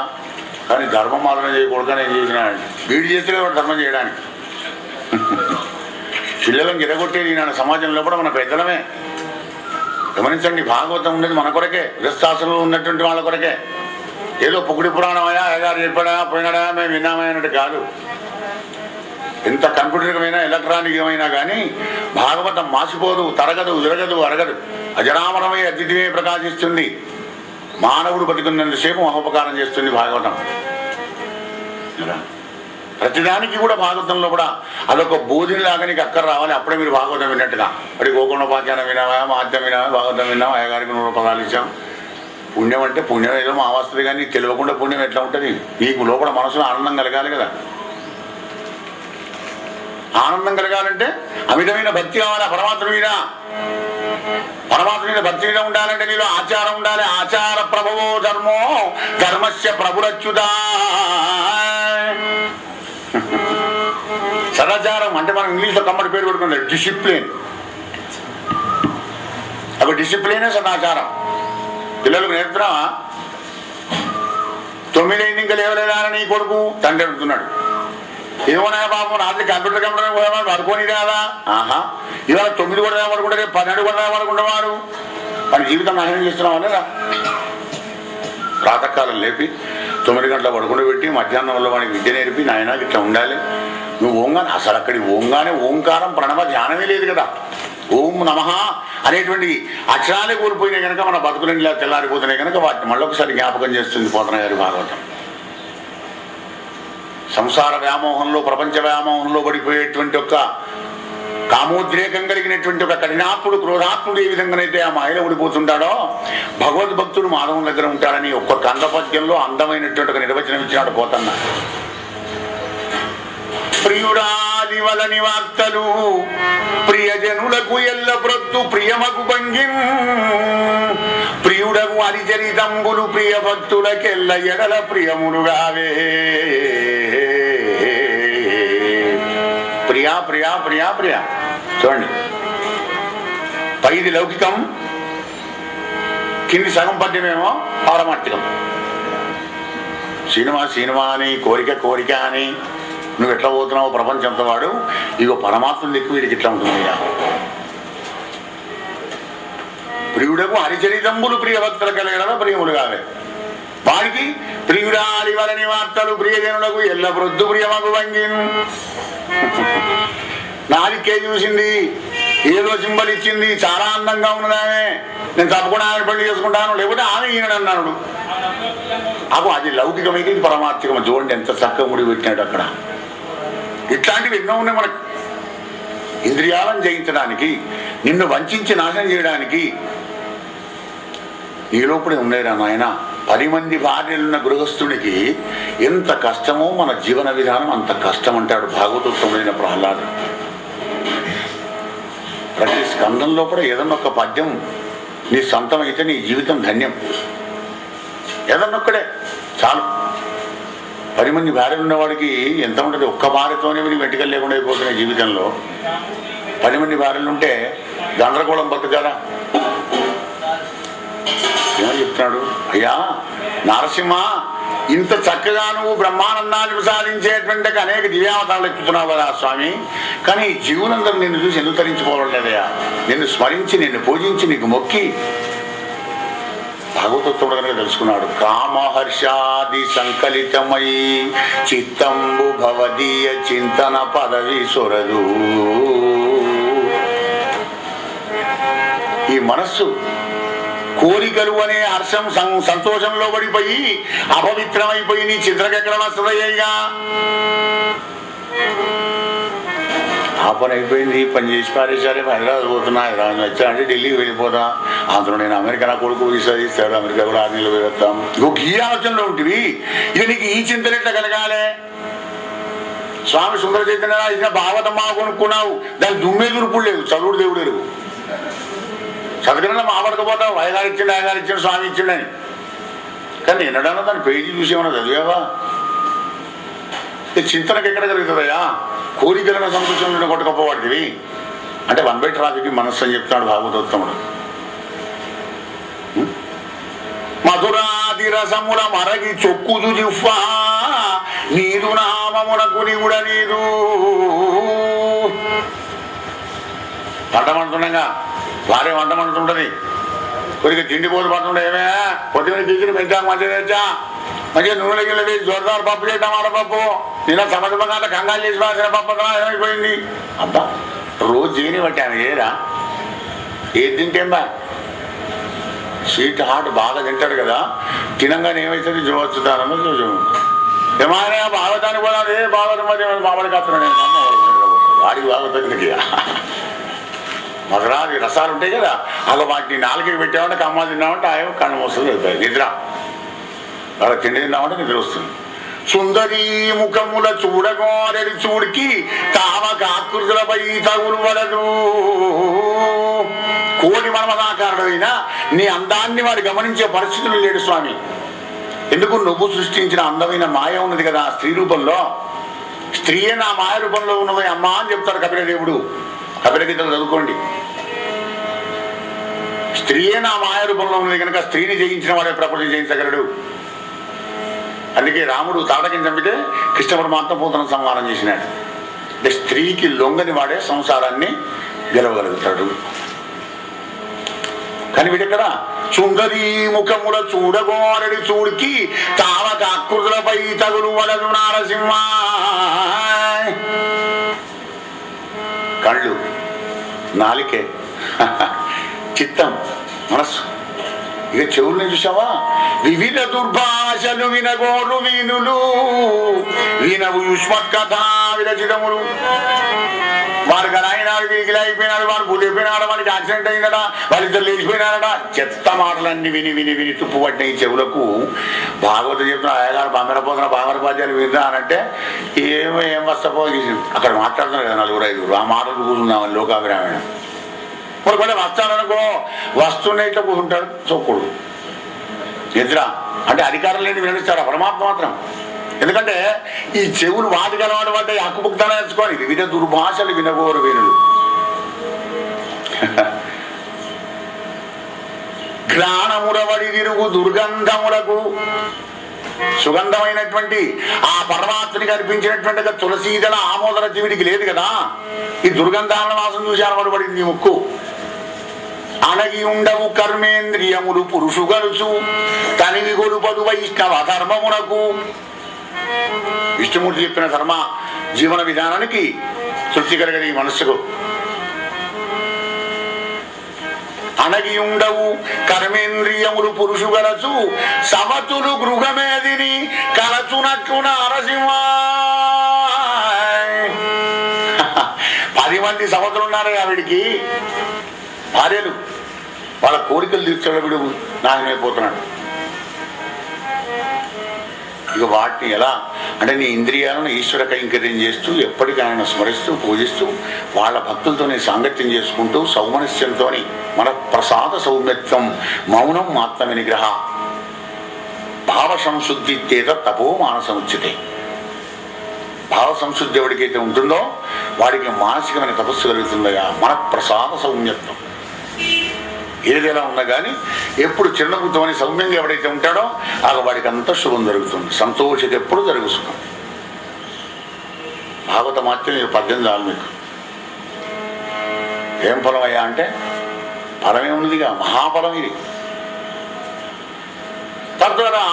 కానీ ధర్మం మాత్రం చేయకూడదు. నేను చేసిన వీడు చేస్తే ధర్మం చేయడానికి పిల్లలను గిరగొట్టేది ఈనాడు సమాజంలో కూడా మన పెద్దలమే. గమనించండి భాగవతం ఉండేది మన కొరకే, గృహస్థాశ్రమంలో ఉన్నటువంటి వాళ్ళ కొరకే. ఏదో పొగిడి పురాణమయ్యా అయ్యగారు చెప్పాడా పోయినాడా మేము విన్నామా అన్నట్టు కాదు. ఎంత కంప్యూటర్మైనా ఎలక్ట్రానికమైనా కానీ భాగవతం మాసిపోదు, తరగదు, జరగదు, అరగదు. అజరామరమై అద్వితీయమే ప్రకాశిస్తుంది. మానవుడు బతికున్నంతసేపు మహోపకారం చేస్తుంది భాగవతం. ప్రతిదానికి కూడా భాగవతంలో కూడా అదొక బోధిలాగా నీకు అక్కర రావాలి. అప్పుడే మీరు భాగవతం విన్నట్టుగా. అప్పటి గోకుణోపాఖ్యానం వినావా, మాధ్యం వినావా, భాగవతం విన్నావా, అయ్యగారికి 100 రూపాయలు ఇచ్చాం. పుణ్యం అంటే పుణ్యం ఏదో మా వస్తుంది, కానీ తెలియకుండా పుణ్యం ఎట్లా ఉంటుంది? నీకు లోపల మనసులో ఆనందం కలగాలి కదా. ఆనందం కలగాలంటే అమితమైన భక్తి కావాలి పరమాత్మ మీద. పరమాత్మ మీద భక్తి మీద ఉండాలంటే నీలో ఆచారం ఉండాలి. ఆచార ప్రభవో ధర్మో ధర్మస్య ప్రభురచ్యుత. సదాచారం అంటే మనం ఇంగ్లీష్లో కమ్మటి పేరు పెట్టుకుంటాం, డిసిప్లిన్. అవి డిసిప్లినే సదాచారం. పిల్లలకు నేర్పుతున్నావా? 9 అయింది ఇంకా లేవలేదా అని నీ కొడుకు తండ్రి అడుగుతున్నాడు. ఏమన్నా బాబు రాత్రి కంప్యూటర్ పోయేవాడు పడుకోని రాదా? ఆహా, ఇవాళ 9 కూడా పడుకుంటే రేపు 12 కూడా పడుకుంటున్నాడు. మన జీవితం నాశనం చేస్తున్నావా లేదా? ప్రాతకాలం లేపి 9 గంటల పడుకుంటూ పెట్టి మధ్యాహ్నంలో వాడికి విద్య నేర్పి నాయన ఇట్లా ఉండాలి. నువ్వు ఓంగానే అసలు అక్కడి ఓంగానే ఓంకారం ప్రణవ ధ్యానమే లేదు కదా. ఓం నమః అనేటువంటి అక్షరాలే కోల్పోయినాయి కనుక మన బతుకులని ఇలా తెల్లారిపోతున్నాయి కనుక వాటిని మళ్ళొకసారి జ్ఞాపకం చేస్తుంది పోతన గారి భాగవతం. సంసార వ్యామోహంలో, ప్రపంచ వ్యామోహంలో పడిపోయేటువంటి ఒక కామోద్రేకం కలిగినటువంటి ఒక కఠినాత్ముడు, క్రోధాత్ముడు ఏ విధంగానైతే ఆ మాయలో పడిపోతుంటాడో భగవద్భక్తుడు మాధవం దగ్గర ఉంటాడని ఒక్క కందపద్యంలో అందమైనటువంటి ఒక నిర్వచనం ఇచ్చినాడు పోతన్న. ప్రియుడాలివలని వార్తలు ప్రియజనులకు ఎల్ల ప్రొత్తు ప్రియమగు భంగిం ప్రియుడగు హరిచరితంబులు ప్రియ భక్తులకెల్ల ఎడల ప్రియములుగావే. ప్రియా ప్రియా ప్రియా ప్రియా. చూడండి, పైది లౌకికం, కింది సగం పద్యమేమో పారమార్థికం. సినిమా సినిమా అని, కోరిక కోరిక అని నువ్వు ఎట్లా పోతున్నావు ప్రపంచంతో వాడు. ఇగో పరమాత్మ దిక్కు వీడికి ఇట్లా ఉంటుంది. ప్రియుడకు హరిచరితంబులు ప్రియ భక్తుల కలిగడ ప్రియములు కావే. వాడికి ప్రియుడాలి వలని వార్తలు ప్రియజనులకు ఎల్ల ప్రొద్దు ప్రియమగు వంగిన్. నాలికే చూసింది, ఏదో సింబల్ ఇచ్చింది, చాలా అందంగా ఉన్నదామే, నేను తప్పకుండా ఆమె పెళ్లి చేసుకుంటాను, లేకపోతే ఆమె ఈయనన్నాడు. అప్పుడు అది లౌకికమైతే ఇది పరమార్థికం. చూడండి ఎంత చక్కగా ముడి పెట్టినాడు అక్కడ. ఇట్లాంటివి ఎన్నో ఉన్నాయి మనకు. ఇంద్రియాలను జయించడానికి, నిన్ను వంచి నాశనం చేయడానికి ఈ లోపలే ఉన్నాయిరా నాయన. 10 మంది భార్యలున్న గృహస్థుడికి ఎంత కష్టమో మన జీవన విధానం అంత కష్టం అంటాడు భాగవతోత్తముడైన ప్రహ్లాదుడు. ప్రతి స్కందం లోపల ఏదన్నా ఒక పద్యం నీ సొంతం అయితే నీ జీవితం ధన్యం. ఏదన్నొక్కడే చాలు. 10 మంది భార్యలు ఉన్నవాడికి ఎంత ఉంటుంది? ఒక్క భార్యతోనే వీడికి వెంటకలు లేకుండా అయిపోతున్నాయి జీవితంలో. 10 మంది భార్యలు ఉంటే గందరగోళం బతుకారా? ఏమని చెప్తున్నాడు? అయ్యా నరసింహ, ఇంత చక్కగా నువ్వు బ్రహ్మానందాన్ని ప్రసాదించేటువంటి అనేక దివ్యావతారాలు ఎక్కుతున్నావు కదా స్వామి, కానీ జీవులందరూ నిన్ను చూసి ఎందుకు తరించుకోవట్లేదయా? నిన్ను స్మరించి, నిన్ను పూజించి, నీకు మొక్కి భాగవతోత్తముడు కనుక తెలుసుకున్నాడు. కామహర్షాది సంకలితమై చిత్తంబు భవదీయ చింతన పదవి సొరదు. ఈ మనస్సు కోరికలు అనే హర్షం సంతోషంలో పడిపోయి అపవిత్రమైపోయి నీ చిత్రకెక్కడం వస్తుందయ్యా. ఆ పని అయిపోయింది, పని చేసి పారేసారి హైదరాబాద్ పోతున్నా, హైదరాబాద్ వచ్చా అంటే ఢిల్లీకి వెళ్ళిపోతా, అందులో నేను అమెరికా నా కొడుకు వీసా ఇస్తాడు, అమెరికా కూడా 6 నెలలు పోయేస్తాం. ఇంకొక ఈ ఆలోచనలో ఉంటుంది. ఇక నీకు ఈ చింతన ఎట్లా కలగాలి? స్వామి సుందర చైతన్య ఇక భాగవతం మా కొనుక్కున్నావు, దానికి దుమ్మే దురుపుడు లేదు, చదువుడు దేవుడు ఎరుగు. చదువుకున్నా మాట్లాడకపోతావు, అయ్యగారు ఇచ్చాడు స్వామి ఇచ్చాడని. కానీ ఎన్నడన్నా దాని పేజీ చూసేమన్నా చదివావా? చింతనకు ఎక్కడ కలుగుతుందయ్యా? కోరికలను సంతోషంలో కొట్టుకపోవాడివి అంటే 1/3 మనస్సు అని చెప్తాడు భాగవతోత్తముడు. మధురాది రసముల మరగి చొక్కుదు జిహ్వా నీదు నామమునకు నిగుడ నీదు. వంటమంటుండగా భార్య వంటమంటుంటది, కొద్దిగా తిండి పోతు పడుతుండే, ఏమే పొద్దున్న దిగులు పెంచా మంచిగా తెచ్చా, మంచిగా నూనె గిన్నె వేసి జోరుదారు పప్పు చేయటం, ఆడపప్పు నిన్న సమర్థంగా కంగారు చేసి రాసిన పప్పకం ఏమైపోయింది అబ్బా రోజు చేయని బట్టి ఆమె చేయరా ఏది తింటేంబా స్వీట్ హాట్ బాగా తింటాడు కదా తినంగానే ఏమవుతుంది జ్వరం వచ్చుతానో ఏమైనా భాగవతానికి కూడా అదే భాగవతం మధ్య మామిడి కాస్తున్నాడు వాడికి భాగవతానికి మధురాది రసాలు ఉంటాయి కదా అలా వాటిని నాలుగుకి పెట్టామంటే కమ్మ తిన్నామంటే ఆయన కళ్ళు వస్తుంది వెళ్తాయి నిద్ర అలా తిండి తిన్నామంటే నిద్ర వస్తుంది సుందరీ ముఖముల చూడగోరెడి చూడికి తామక ఆకృతులపై తగులు పడదు కోటి మనమదాకారుడైనా నీ అందాన్ని వాడు గమనించే పరిస్థితులు లేడు స్వామి ఎందుకు నువ్వు సృష్టించిన అందమైన మాయ ఉన్నది కదా స్త్రీ రూపంలో స్త్రీయే నా మాయ రూపంలో ఉన్నది అమ్మా అని చెప్తాడు కపిలదేవుడు కపిలగీతలు చదువుకోండి స్త్రీయే నా మాయ రూపంలో ఉన్నది కనుక స్త్రీని జయించిన వాడే ప్రపంచం జయించగలడు అందుకే రాముడు తాటకిని చంపితే కృష్ణ పరమాత్మ పూతన సంహారం చేసినాడు అంటే స్త్రీకి లొంగని వాడే సంసారాన్ని గెలవగలుగుతాడు కానీ వీడెక్కడ సుందరీ ముఖముల చూడగోరడి చూడికి తావక ఆకృతులపై తగులు వలదు నారసింహ కళ్ళు నాలికే చిత్తం మనస్సు ఇక చెవుల్ని చూసావా వివిధ దుర్భాషలు వినగోరు వీనులు వినవు యుష్మత్ కథ విరచితములు వాడు గలాయినాడు వీగిలా అయిపోయినాడు వాడు గుడిపోయినాడు వాడికి యాక్సిడెంట్ అయిందట వాళ్ళిద్దరు లేచిపోయినారట చెత్త మాటలన్నీ విని విని విని తుప్పు పట్టిన ఈ చెవులకు భాగవతం చెప్తున్నా అయ్యగారు బామరపాద్యాలు విందా అనంటే ఏం వస్తపోయి అక్కడ మాట్లాడుతున్నారు కదా నలుగురు ఐదుగురు ఆ మాటలు కూర్చుందామని లోకాభిరామాయణం మరి కూడా వస్తాడనుకో వస్తున్న ఇట్లా కూర్చుంటాడు చొక్కుడు నిద్ర అంటే అధికారం లేని వినిస్తాడు పరమాత్మ మాత్రం ఎందుకంటే ఈ చెవులు వాటి కలవాడు అంటే హక్కుపుక్తానే నేర్చుకోవాలి వివిధ దుర్భాషలు వినగోరు వీనులు ఘ్రాణముడవడి తిరుగు దుర్గంధములకు సుగంధమైనటువంటి ఆ పరమాత్మని కనిపించినటువంటి తులసీదళ ఆమోదన జీవిడికి లేదు కదా ఈ దుర్గంధాల వాసన చూసి అలవాటుపడింది ముక్కు అనగి ఉండవు కర్మేంద్రియములు పురుషు గలుచు తనివి గొలుపదు వైష్ణవ ధర్మమునకు విష్ణుమూర్తి చెప్పిన ధర్మ జీవన విధానానికి తృప్తి కలిగని మనస్సుకు అనగి ఉండవు కర్మేంద్రియములు పురుషు గలచు సమతులు గృహమేదిని కలచునట్లు నరసింహ 10 మంది సమతులు ఉన్నారు ఆవిడికి భార్యలు వాళ్ళ కోరికలు తీర్చడం వీడు నాశనమైపోతున్నాడు ఇక వాటిని ఎలా అంటే నీ ఇంద్రియాలను ఈశ్వర కైంకర్యం చేస్తూ ఎప్పటికైనా స్మరిస్తూ పూజిస్తూ వాళ్ళ భక్తులతోనే సాంగత్యం చేసుకుంటూ సౌమనస్యంతో మన ప్రసాద సౌమ్యత్వం మౌనం ఆత్మ నిగ్రహ భావ సంశుద్ధి తేద తపో మానసముచ్యతే భావ సంశుద్ధి ఎవరికైతే ఉంటుందో వాడికి మానసికమైన తపస్సు కలుగుతుందయా మన ప్రసాద సౌమ్యత్వం ఏదైనా ఉన్నా కానీ ఎప్పుడు చిన్నబుద్ధమని సౌమ్యంగా ఎవడైతే ఉంటాడో ఆ వాడికి అంత శుభం జరుగుతుంది సంతోషత ఎప్పుడు జరుగు సుఖం భాగవత మాత్రం మీరు 18 చాలు మీకు ఏం ఫలం అయ్యా అంటే ఫలమే ఉన్నదిగా మహాఫలం ఇది తద్వారా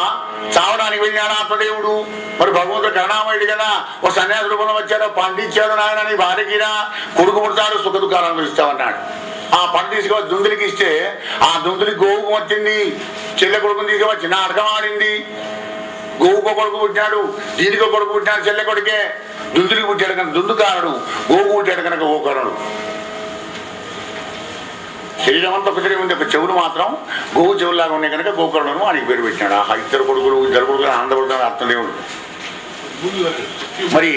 చావడానికి వెళ్ళాడు ఆత్మదేవుడు మరి భగవంతుడు కరుణామయుడు కదా ఓ సన్యాసి రూపంలో వచ్చాడు పండించాడు నాయన నీ భార్యకినా కొడుకు పుడతాడు సుఖ దుఃఖాలు అనుభవిస్తామన్నాడు ఆ పంట తీసుకొని దుందులికి ఇస్తే ఆ దుందులికి గోవుకు వచ్చింది చెల్లె కొడుకుని తీసుకువచ్చి నా అర్థం ఆడింది గోవుకో కొడుకు పుట్టాడు దీనికో కొడుకు పుట్టాడు చెల్లె కొడుకే దుందులికి పుట్టాడు కనుక దుందుకారుడు గోవుకు పుట్టాడు కనుక గోకరుడు శరీరం అంతా ఒక శరీరం ఉంది ఒక చెవులు మాత్రం గోవు చెవులాగా ఉన్నాయి కనుక గోకరుడు వానికి పేరు పెట్టినాడు ఆ ఇద్దరు కొడుకులు ఆనందపడుతున్నారు అర్థం దేవుడు మరి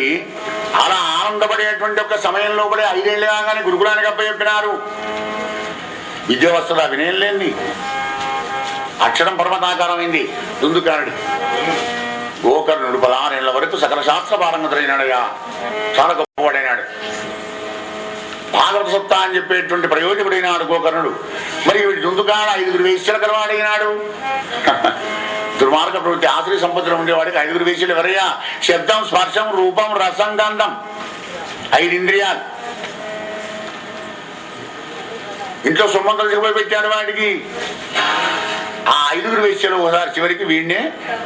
అలా ఆనందపడేటువంటి ఒక సమయంలో కూడా 5 ఏళ్ళు కాగానే గురుకులానికి అప్పచెప్పినారు విద్య వస్తుందా వినయం లేని అక్షరం పర్వతాకారమైంది దుందుకారుడు గోకర్ణుడు 16 ఏళ్ల వరకు సకల శాస్త్ర పారంగతుడైనాడయ్యా చాలా గొప్పవాడైనాడు భాగవత సత్తా అని చెప్పేటువంటి ప్రయోజకుడైనాడు గోకర్ణుడు మరి వీడి దుందుకాడు 5 వేశ్యల కలవాడైనాడు దుర్మార్గ ప్రవృత్తి ఆశ్రయ సంపదలో ఉండేవాడికి 5 వేశ్యలు ఎవరయ్యా శబ్దం స్పర్శం రూపం రసం గంధం 5 ఇంద్రియాలు ఇంట్లో సొమ్మంతలు చివరి పెట్టాడు వాడికి ఆ 5 వేశ్యలు ఒకసారి చివరికి వీడినే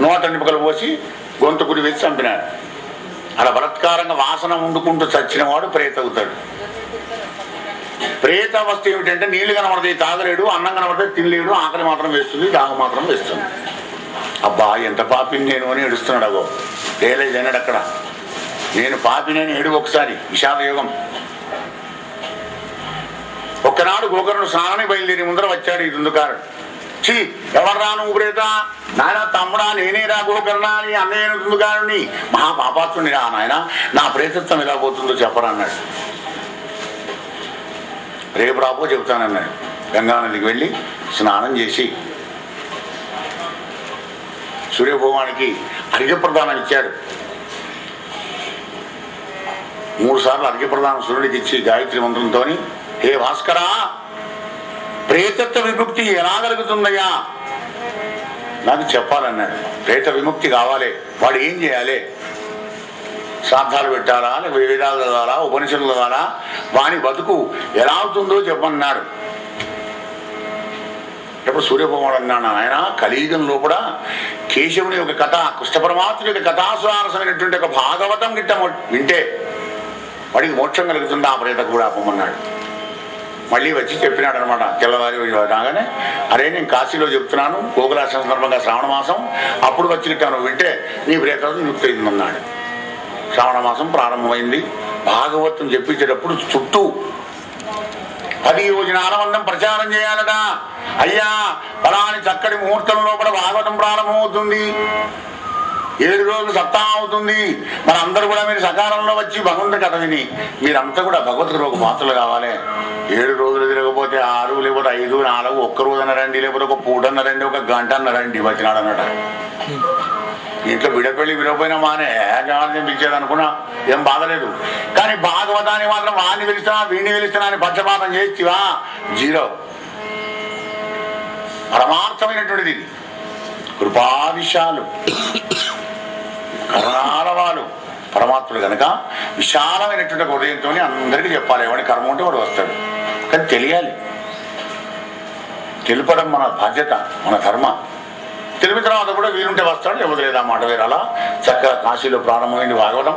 100 నిపుకలు పోసి గొంతు కుడి వేసి చంపినాడు అలా బలత్కారంగా వాసన వండుకుంటూ చచ్చిన వాడు ప్రేత అవుతాడు. ప్రేత అవస్థ ఏమిటంటే నీళ్లు కనబడతాయి తాగలేడు, అన్నం కనబడితే తినలేడు, ఆకలి మాత్రం వేస్తుంది, దాహం మాత్రం వేస్తుంది. అబ్బా ఎంత పాపిని నేను అని ఏడుస్తున్నాడు. అగో రియలైజ్ అయినాడు అక్కడ, నేను పాపినని ఏడు ఒకసారి విషాద యోగం. ఒక్కనాడు గోకర్ణుడు స్నానానికి బయలుదేరి ముందర వచ్చాడు ఈ దుందుకారుడు. ఛీ ఎవర్రా నువ్వు ప్రేత? నాయన తమ్ముడా నేనేరా గోకర్ణ అని అన్నయ్య దుందుకారుని, మహాపాపాత్ముని రా నాయన, నా ప్రేతత్వం ఎలా పోతుందో చెప్పరా అన్నాడు. రేపు రాపో చెబుతానన్నాడు. గంగానదికి వెళ్ళి స్నానం చేసి సూర్యభగవానికి అర్ఘ్యప్రదానం ఇచ్చాడు. 3 సార్లు అర్ఘ్యప్రదానం సూర్యుడికి ఇచ్చి గాయత్రి మంత్రంతో, హే భాస్కరా ప్రేతత్వ విముక్తి ఎలా కలుగుతుందయ్యా నాకు చెప్పాలన్నాడు. ప్రేత విముక్తి కావాలి, వాడు ఏం చేయాలి? శ్రాద్ధాలు పెట్టాలా, లేక వేదాలు చదవాలా, ఉపనిషత్తులు చదవాలా, వాని బతుకు ఎలా అవుతుందో చెప్పన్నాడు. ఎప్పుడు సూర్యభగవాడు అన్నాడు, ఆయన కలియుగంలో కూడా కేశవుని యొక్క కథ, కృష్ణ పరమాత్ముడి యొక్క కథాస్వారసమైనటువంటి ఒక భాగవతం గిట్ట వింటే వాడికి మోక్షం కలుగుతుంది, ఆ ప్రేతకు కూడా ఆపమన్నాడు. మళ్ళీ వచ్చి చెప్పినాడు అనమాట. తెల్లవారి రాగానే, అరే నేను కాశీలో చెప్తున్నాను, గోకులాష్టమి సందర్భంగా శ్రావణ మాసం, అప్పుడు వచ్చినట్టు వింటే నీ ప్రేతం విముక్తి అయిందన్నాడు. శ్రావణ మాసం ప్రారంభమైంది. భాగవతం చెప్పించేటప్పుడు చుట్టూ 10 యోజనాల మందం ప్రచారం చేయాలట. అయ్యా ఫలాని చక్కటి ముహూర్తంలో కూడా భాగవతం ప్రారంభమవుతుంది, 7 రోజులు సప్తాహం అవుతుంది, మనందరూ కూడా మీరు సకాలంలో వచ్చి భగవంతుడి కథ విని మీరంతా కూడా భగవద్గీత ఒక పాత్రలు కావాలి. 7 రోజులు తిరగకపోతే 6, లేకపోతే 5, 4, ఒక్క రోజున రండి, లేకపోతే ఒక పూటన్న రండి, ఒక గంట అన్న రండి వచ్చినాడు అన్నట. ఇంట్లో విడపెళ్ళి విడపోయినా మానే పిలిచేది అనుకున్నా ఏం బాధలేదు. కానీ భాగవతాన్ని మాత్రం వాడిని పిలుస్తున్నా వీడిని పిలుస్తున్నా అని పక్షపాతం చేస్తావా, జీరో. పరమార్థమైనటువంటిది ఇది. కృపావిశాలు కరుణాలవాలు పరమాత్ముడు కనుక విశాలమైనటువంటి హృదయంతో అందరికీ చెప్పాలి. ఎవడి కర్మ ఉంటే వాడు వస్తాడు. కానీ తెలియాలి, తెలుపడం మన బాధ్యత, మన ధర్మ. తెలిపిన తర్వాత కూడా వీలుంటే వస్తాడు, లేకపోతే లేదా మాట వేరాలా. చక్కగా కాశీలో ప్రారంభమైంది భాగవతం.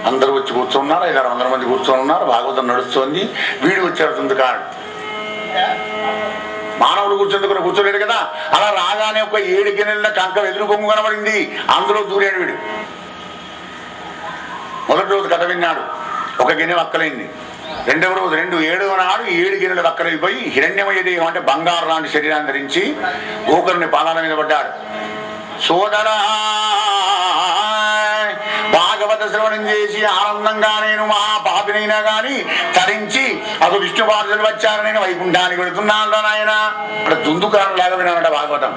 అందరూ వచ్చి కూర్చున్నారు, 500 మంది కూర్చొని ఉన్నారు. భాగవతం నడుస్తుంది. వీడు వచ్చాడు దుందుకారుడు. మానవుడు కూర్చొని కూర్చోలేడు కదా. అలా రాగానే ఒక 7 గిన్నెల కంక ఎదురు కొమ్ము కనబడింది, అందులో దూరాడు వీడు. మొదటి రోజు కథ విన్నాడు, ఒక గిన్నె వక్కలైంది. రెండవ రోజు 7వ నాడు 7 గిన్నెలు వక్కలైపోయి హిరణ్యమయ దేహం అంటే బంగారు లాంటి శరీరాన్ని ధరించి గోకర్ణుని పాదాల మీద పడ్డాడు. సోదరా భాగవత శ్రవణం చేసి ఆనందంగా నేను మహాపాపినైనా గాని తరించి అది విష్ణు పార్షులు వచ్చారు, నేను వైకుంఠానికి వెళుతున్నాను నాయన. అక్కడ దుందుకారుడు లాగా వినామట భాగవతం.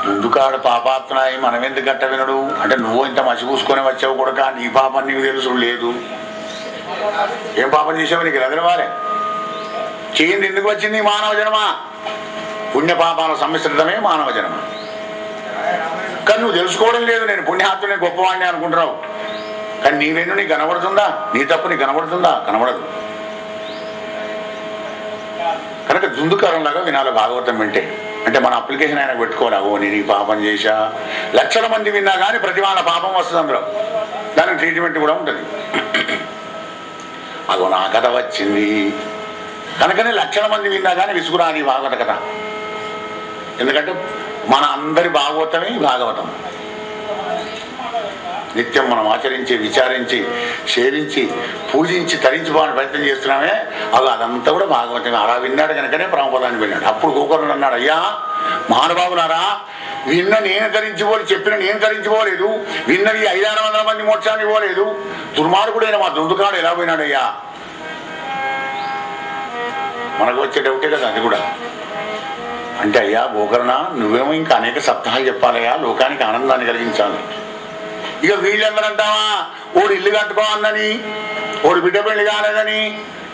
దుందుకాడు పాపాత్నాయి, మనం ఎందుకు గట్ట వినడు అంటే, నువ్వు ఇంత మసి పూసుకొని వచ్చావు కొడుక, నీ పాపం నీకు తెలుసు లేదు. ఏం పాపం చేసావు నీకు ఎదరవాలే? చేయింది ఎందుకు వచ్చింది మానవ జన్మ? పుణ్యపాపాల సమ్మిశ్రితమే మానవ జన్మ. కానీ నువ్వు తెలుసుకోవడం లేదు. నేను పుణ్యాత్తుని గొప్పవాణ్ణి అనుకుంటున్నావు, కానీ నీ వెన్ను నీకు కనబడుతుందా? నీ తప్పు నీకు కనబడుతుందా? కనబడదు. కనుక దుందుకారంలాగా వినాలి భాగవతం వింటే. అంటే మన అప్లికేషన్ ఆయన పెట్టుకోవాలి. ఓ నేను ఈ పాపం చేశా. లక్షల మంది విన్నా కానీ ప్రతి వాళ్ళ పాపం వస్తుంది అందులో, దానికి ట్రీట్మెంట్ కూడా ఉంటుంది. అగో నా కథ వచ్చింది కనుకనే లక్షల మంది విన్నా కానీ విసుగురాని భాగవత కథ. ఎందుకంటే మన అందరి భాగవతమే భాగవతం. నిత్యం మనం ఆచరించి, విచారించి, సేవించి, పూజించి, తరించుకోవాలని ప్రయత్నం చేస్తున్నామే, అదంతా కూడా భాగవతమే. అలా విన్నాడు కనుకనే పరమపదాన్ని విన్నాడు. అప్పుడు గోకర్ణుడు అన్నాడు, అయ్యా మహానుభావులారా, విన్న నేను తరించిపోలేదు, చెప్పిన నేను తరించిపోలేదు, విన్నది 500 మంది మోక్షాన్ని పోలేదు. దుర్మార్గుడైన మా దుందుకాడు ఎలా పోయినాడయ్యా? మనకు వచ్చే డౌటే కదా అది కూడా. అంటే అయ్యా గోకర్ణ, నువ్వేమో ఇంకా అనేక సప్తాహాలు చెప్పాలయ్యా, లోకానికి ఆనందాన్ని కలిగించాలి. ఇక వీళ్ళందరంటావా, ఓడి ఇల్లు కట్టుకోవాలని, ఓడి బిడ్డ పెళ్లి కాలేదని,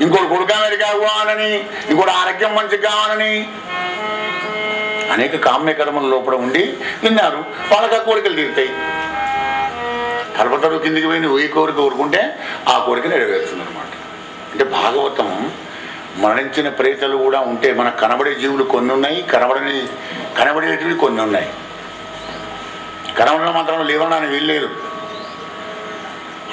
ఇంకోటి కొడుకు అమెరికా పోవాలని, ఇంకోటి ఆరోగ్యం మంచిగా కావాలని, అనేక కామ్య కర్మల లోపల ఉండి విన్నారు. వాళ్ళకి కోరికలు తీరుతాయి. కల్పతరు కిందికి పోయి నువ్వు ఏ కోరిక కోరుకుంటే ఆ కోరిక నెరవేరుతుంది అనమాట. అంటే భాగవతం మరణించిన ప్రేతలు కూడా ఉంటే, మనకు కనబడే జీవులు కొన్ని ఉన్నాయి, కనబడేటివి కొన్ని ఉన్నాయి. కనబడిన మాత్రం లేవడానికి వీల్లేదు.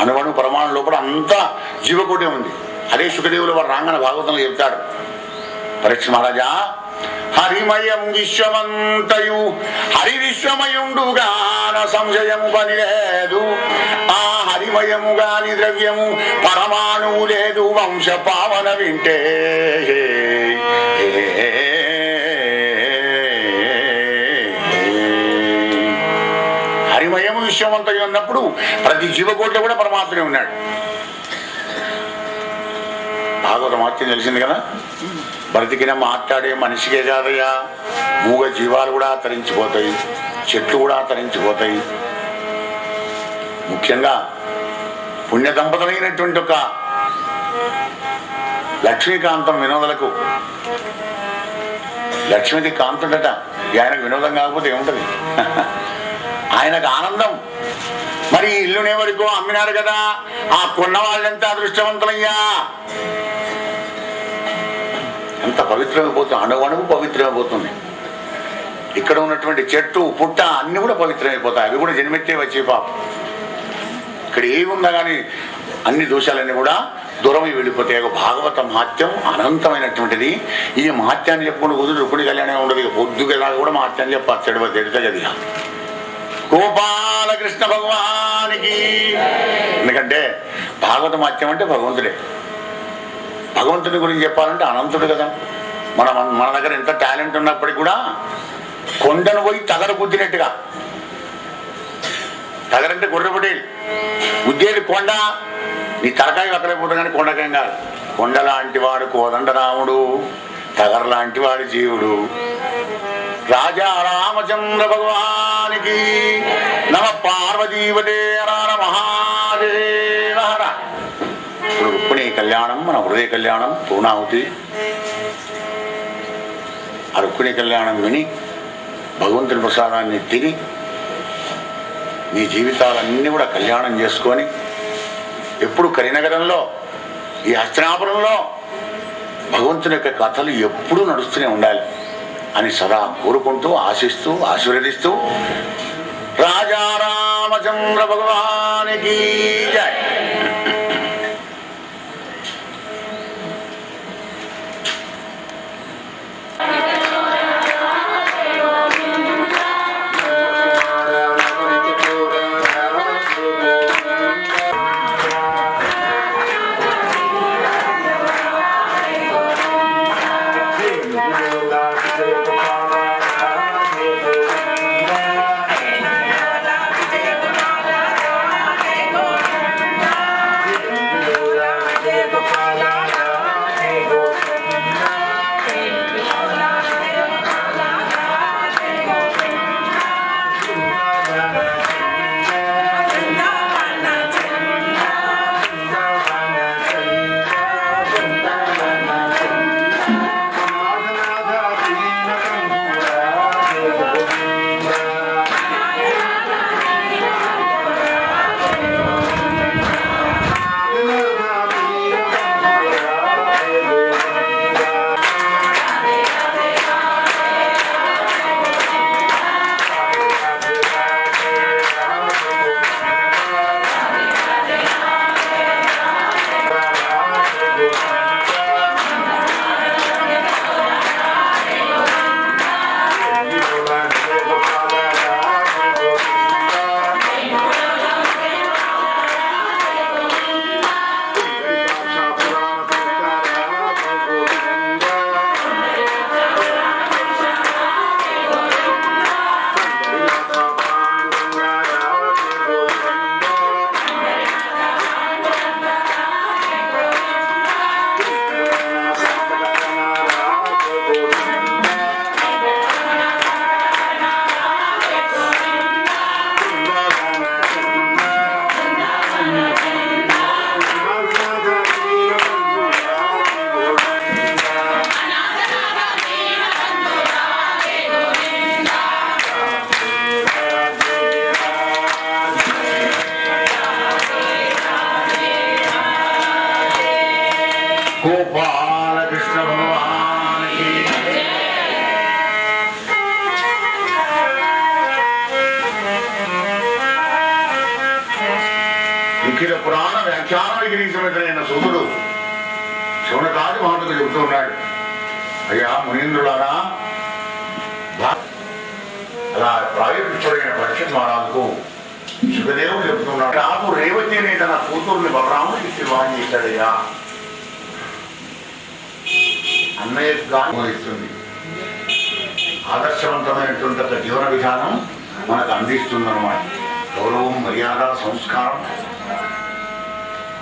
అణువణు ప్రమాణం లోపల అంతా జీవకోటే ఉంది. అదే శుకదేవులు వారు రాంగన భాగవతంలో చెప్తాడు. పరీక్ష మహారాజా, హరిమయం విశ్వమంతయు హరి విశ్వమయుండుగాన సంశయము పని లేదు. ఆ హరిమయము గాని ద్రవ్యము పరమాణువు లేదు. వంశ పావన వింటే హరిమయము విశ్వమంతయు అన్నప్పుడు ప్రతి జీవకోట కూడా పరమాత్మే ఉన్నాడు. భాగవత మహత్యం తెలిసింది కదా. బ్రతికిన మాట్లాడే మనిషికే కాదయ్యా, మూగ జీవాలు కూడా తరించిపోతాయి, చెట్లు కూడా తరించిపోతాయి. ముఖ్యంగా పుణ్య దంపతులైనటువంటి ఒక లక్ష్మీకాంతం వినోదలకు, లక్ష్మిది కాంతుడట, ఆయనకు వినోదం కాకపోతే ఏముంటది? ఆయనకు ఆనందం. మరి ఇల్లునేవరికో అమ్మినారు కదా, ఆ కొన్న వాళ్ళంతా అదృష్టవంతులయ్యా. ఎంత పవిత్రమైపోతుంది, అణువణువు పవిత్రమైపోతుంది. ఇక్కడ ఉన్నటువంటి చెట్టు పుట్ట అన్ని కూడా పవిత్రమైపోతాయి. అవి కూడా జన్మెత్తే వచ్చే పాపం. ఇక్కడ ఏముందా కానీ అన్ని దోషాలన్నీ కూడా దూరం వెళ్ళిపోతాయి. భాగవత మహాత్యం అనంతమైనటువంటిది. ఈ మహాత్యాన్ని చెప్పుకుంటూ కుదురు రుక్మిణి కళ్యాణం ఉండదు. పొద్దుగా కూడా మహాత్యాన్ని చెప్పాలి. చెడుతుంది అది గోపాలకృష్ణ భగవానికి. ఎందుకంటే భాగవత మహాత్యం అంటే భగవంతుడే. భగవంతుని గురించి చెప్పాలంటే అనంతుడు కదా. మన దగ్గర ఎంత టాలెంట్ ఉన్నప్పటికీ కూడా కొండను పోయి తగర గుద్దినట్టుగా, తగరంటే గుర్రపడి గుద్దేది కొండ, నీ తలకాయ అక్కడే పోతుంది కానీ కొండకేం కాదు. కొండ లాంటి వాడు కోదండరాముడు, తగర లాంటి వాడు జీవుడు. రాజా రామచంద్ర భగవానికి నమ. పార్వతీవతే హర మహాదేవ హర. ఇప్పుడు రుక్మిణి కళ్యాణం, మన హృదయ కళ్యాణం, పూర్ణాహుతి. ఆ రుక్మిణి కళ్యాణం విని భగవంతుని ప్రసాదాన్ని తిని మీ జీవితాలన్నీ కూడా కళ్యాణం చేసుకొని ఎప్పుడు కరీనగరంలో, ఈ హస్తినాపురంలో భగవంతుని యొక్క కథలు ఎప్పుడూ నడుస్తూనే ఉండాలి అని సదా కోరుకుంటూ, ఆశిస్తూ, ఆశీర్వదిస్తూ రాజా రామచంద్ర భగవానికి జై. గోపాలకృష్ణ భగవానికి అఖిల పురాణ వ్యాఖ్యాన గిరీశమిత్రైన సూదుడు శివనకాది మహతుడు చెబుతూ ఉన్నాడు, అయ్యా మునీంద్రులారా, అలా ప్రాయోగితుడైన పరీక్షిత్ మహారాజుకు శుభదేవుడు చెబుతున్నాడు, నాకు రేవతి అనే తన కూతుర్ని బలరాముడికి వివాహం చేశాడయ్యా. అన్నయ్యకు గాని ఇస్తుంది. ఆదర్శవంతమైనటువంటి ఒక జీవన విధానం మనకు అందిస్తుందన్నమాట. గౌరవం, మర్యాద, సంస్కారం,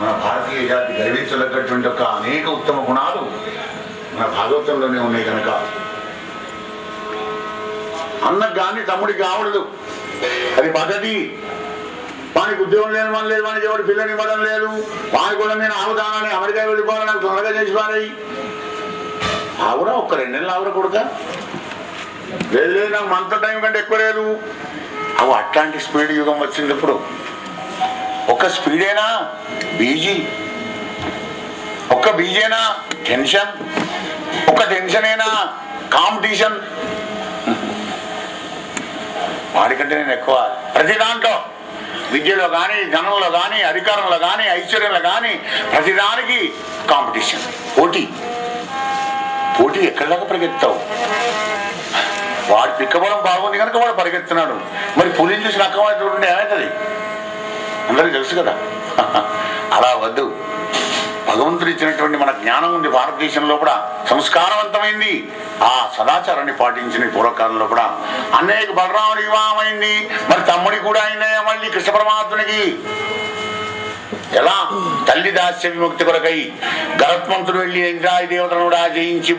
మన భారతీయ జాతి గర్వించదగ్గటువంటి ఒక అనేక ఉత్తమ గుణాలు మన భాగవతంలోనే ఉన్నాయి కనుక అన్నకు కానీ తమ్ముడికి కావడదు. అది పద్ధతి. వానికి ఉద్యోగం లేదు, మన లేదు, వానికి ఎవరు పిల్లని ఇవ్వడం లేదు, వాని కూడా నేను ఆవుదానని అమెరికా వెళ్ళిపోవాలి, నాకు తొందరగా చేసి పారాయి. ఆవురా ఒక్క 2 నెలలు ఆవురా కొడుక, లేదు లేదు నాకు మంత టైం కంటే ఎక్కువ లేదు. అవు అట్లాంటి స్పీడ్ యుగం వచ్చింది. ఇప్పుడు ఒక స్పీడేనా బీజీ, ఒక్క బీజేనా టెన్షన్, ఒక టెన్షనేనా కాంపిటీషన్. వాడికంటే నేను ఎక్కువ ప్రతి దాంట్లో, విద్యలో కానీ, ధనంలో కానీ, అధికారంలో కానీ, ఐశ్వర్యంలో కానీ, ప్రతిదానికి కాంపిటీషన్, పోటీ. పోటీ ఎక్కడిదాకా పరిగెత్తావు? వాడి పిక్కబలం బాగుంది కనుక వాడు పరిగెత్తున్నాడు. మరి పులిని చూసి రకమైనటువంటి ఏమవుతుంది? అందరికీ తెలుసు కదా. అలా వద్దు. భగవంతుడు ఇచ్చినటువంటి మన జ్ఞానం ఉంది భారతదేశంలో కూడా, సంస్కారవంతమైంది. ఆ సదాచారాన్ని పాటించిన పూర్వకాలంలో కూడా అనేక బలరాముడి వివాహమైంది. మరి తమ్ముడి కూడా అయినాయా మళ్ళీ కృష్ణ పరమాత్మునికి? ఎలా? తల్లి దాస్య విముక్తి కొరకై గరత్మంతుడు వెళ్ళి ఇంద్రాది దేవతలను కూడా జయించి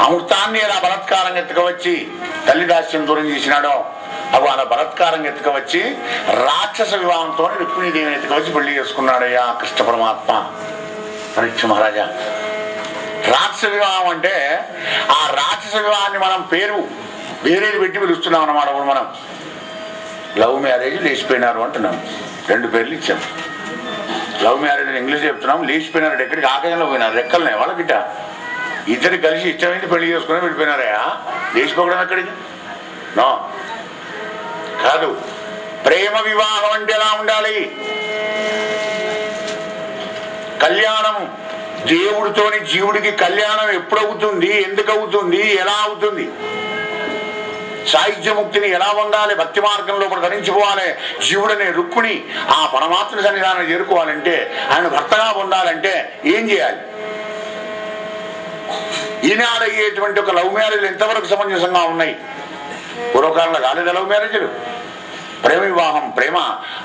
అమృతాన్ని ఎలా బలత్కారం ఎత్తుకవచ్చి తల్లి దాస్యం దూరం చేసినాడో, అవి అలా బలత్కారం ఎత్తుకవచ్చి రాక్షస వివాహంతో రుక్మిణీదేవిని ఎత్తుకవచ్చి పెళ్లి చేసుకున్నాడయ్యా కృష్ణ పరమాత్మ. పరీక్ష మహారాజా, రాక్షస వివాహం అంటే ఆ రాక్షస వివాహాన్ని మనం పేరు వేరేది పెట్టి పిలుస్తున్నాం అన్నమాట. ఇప్పుడు మనం లవ్ మ్యారేజ్ లేచిపోయినారు అంటున్నాం, 2 పేర్లు ఇచ్చాం. లవ్ మ్యారేజ్ ఇంగ్లీష్ చెప్తున్నాం, లేచిపోయినారు ఎక్కడికి? ఆకాశంలో పోయినారు, రెక్కలనే వాళ్ళకిట. ఇద్దరు కలిసి ఇష్టమైంది పెళ్లి చేసుకుని వెళ్ళిపోయినారయా. లేచిపోవడం ఎక్కడికి? నో కాదు. ప్రేమ వివాహం అంటే ఎలా ఉండాలి? కళ్యాణం, దేవుడితోని జీవుడికి కళ్యాణం ఎప్పుడు అవుతుంది, ఎందుకు అవుతుంది, ఎలా అవుతుంది? సాహిత్యముక్తిని ఎలా పొందాలి? భక్తి మార్గంలో ధరించిపోవాలి. జీవుడనే రుక్కుని ఆ పరమాత్మ సన్నిధానం చేరుకోవాలంటే, ఆయన భర్తగా పొందాలంటే ఏం చేయాలి? ఈనాడు అయ్యేటువంటి ఒక లవ్ మ్యారేజ్లు ఎంతవరకు సమంజసంగా ఉన్నాయి? పూర్వకాలంలో కాలేదు లవ్ మ్యారేజ్లు. ప్రేమ వివాహం, ప్రేమ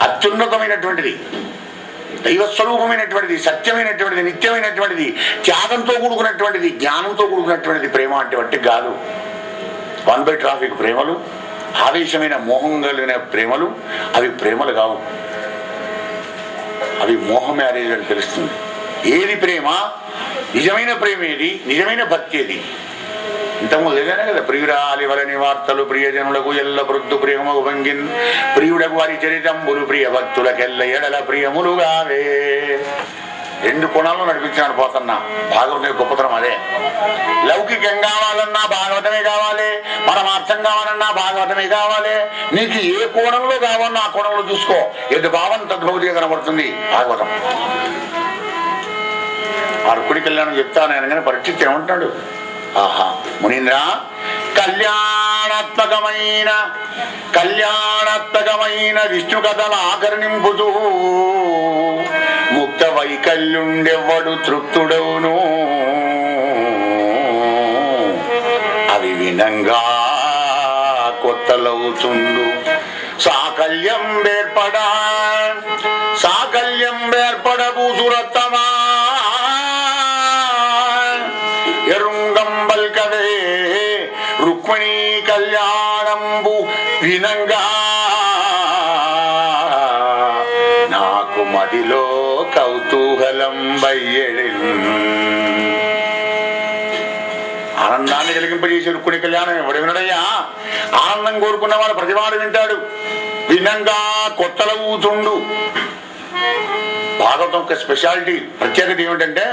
అత్యున్నతమైనటువంటిది, దైవస్వరూపమైనటువంటిది, సత్యమైనటువంటిది, నిత్యమైనటువంటిది, త్యాగంతో కూడుకున్నటువంటిది, జ్ఞానంతో కూడుకున్నటువంటిది. ప్రేమ అంటే వట్టి కాదు. 1 బై ట్రాఫిక్ ప్రేమలు, ఆవేశమైన మోహం కలిగిన ప్రేమలు, అవి ప్రేమలు కావు, అవి మోహ మ్యారేజ్ అని తెలుస్తుంది. ఏది ప్రేమ? నిజమైన ప్రేమ ఏది? నిజమైన భక్తి ఏది? ఇంతకుముందు ఏదైనా కదా, ప్రియురాలి వలని వార్తలు ప్రియజనులకు ఎల్ల వృద్ధు ప్రియము భంగిన్ ప్రియుడకు వారి చరితంబులు ప్రియ భక్తులకెల్ల ఎడల ప్రియములుగావే. 2 కోణాల్లో నడిపించినాడు పోతన్న. భాగవతం గొప్పతనం అదే. లౌకికం కావాలన్నా భాగవతమే కావాలి, పరమార్థం కావాలన్నా భాగవతమే కావాలి. నీకు ఏ కోణంలో కావాలన్నా ఆ కోణంలో చూసుకో. ఎదు భావం తద్భౌతిగా కనబడుతుంది భాగవతం. ఆ రుక్మిణి కళ్యాణం చెప్తాను అనగానే పరీక్షిత్ ఏమంటాడు? ఆహా మునీంద్ర, కళ్యాణాత్మకమైన విష్ణు కథలు ఆకర్ణింపుతూ ముక్త వైకల్యుండెవ్వడు తృప్తుడవును. అవి వినంగా కొత్తలవుతుండు సాకల్యం ఏర్పడబూసురత్తమా ఎరుంగంబల్ కదే రుక్మిణీ కళ్యాణంబు వినంగా నాకు మదిలో కౌతూహలం బయ్యడి. ఆనందాన్ని కలిగింపజేసే రుక్మిణి కళ్యాణం ఎవడు వినడయ్యా? ఆనందం కోరుకున్నవాడు ప్రతివాడు వింటాడు. వినంగా కొత్తలవుతుండు. భాగవతం యొక్క స్పెషాలిటీ, ప్రత్యేకత ఏమిటంటే,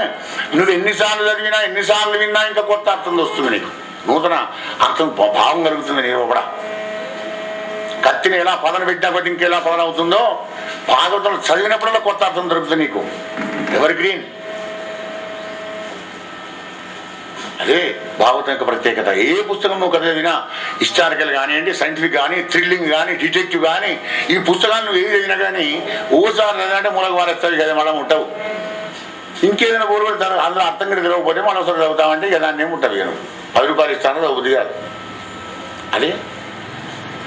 నువ్వు ఎన్నిసార్లు చదివినా, ఎన్నిసార్లు విన్నా ఇంకా కొత్త అర్థం వస్తుంది. నీకు నూతన అర్థం, భావం కలుగుతుంది నీకు కూడా. కత్తిని ఎలా పదన పెట్టినా కొద్ది ఇంకెలా పదన అవుతుందో భాగవతం చదివినప్పుడల్లా కొత్త అర్థం దొరుకుతుంది నీకు. ఎవరి గ్రీన్. అదే భాగవతం యొక్క ప్రత్యేకత. ఏ పుస్తకం నువ్వు కథ చదివినా, హిస్టారికల్ కానివ్వండి, సైంటిఫిక్ కానీ, థ్రిల్లింగ్ కానీ, డిటెక్టివ్ కానీ, ఈ పుస్తకాలు నువ్వు ఏది చదివినా కానీ ఓసారి చదివినంటే మూలకు వారేస్తావు కదా, మళ్ళీ ముట్టవు. ఇంకేదైనా ఊరు పెడతారు, అందులో అర్థం కూడా తెలియకపోతే మళ్ళీ ఒకసారి చదువుతామంటే ఇక దాన్ని ఏముంటుంది. నేను 10 రూపాయలు ఇస్తాను చదువుతుంది కాదు. అదే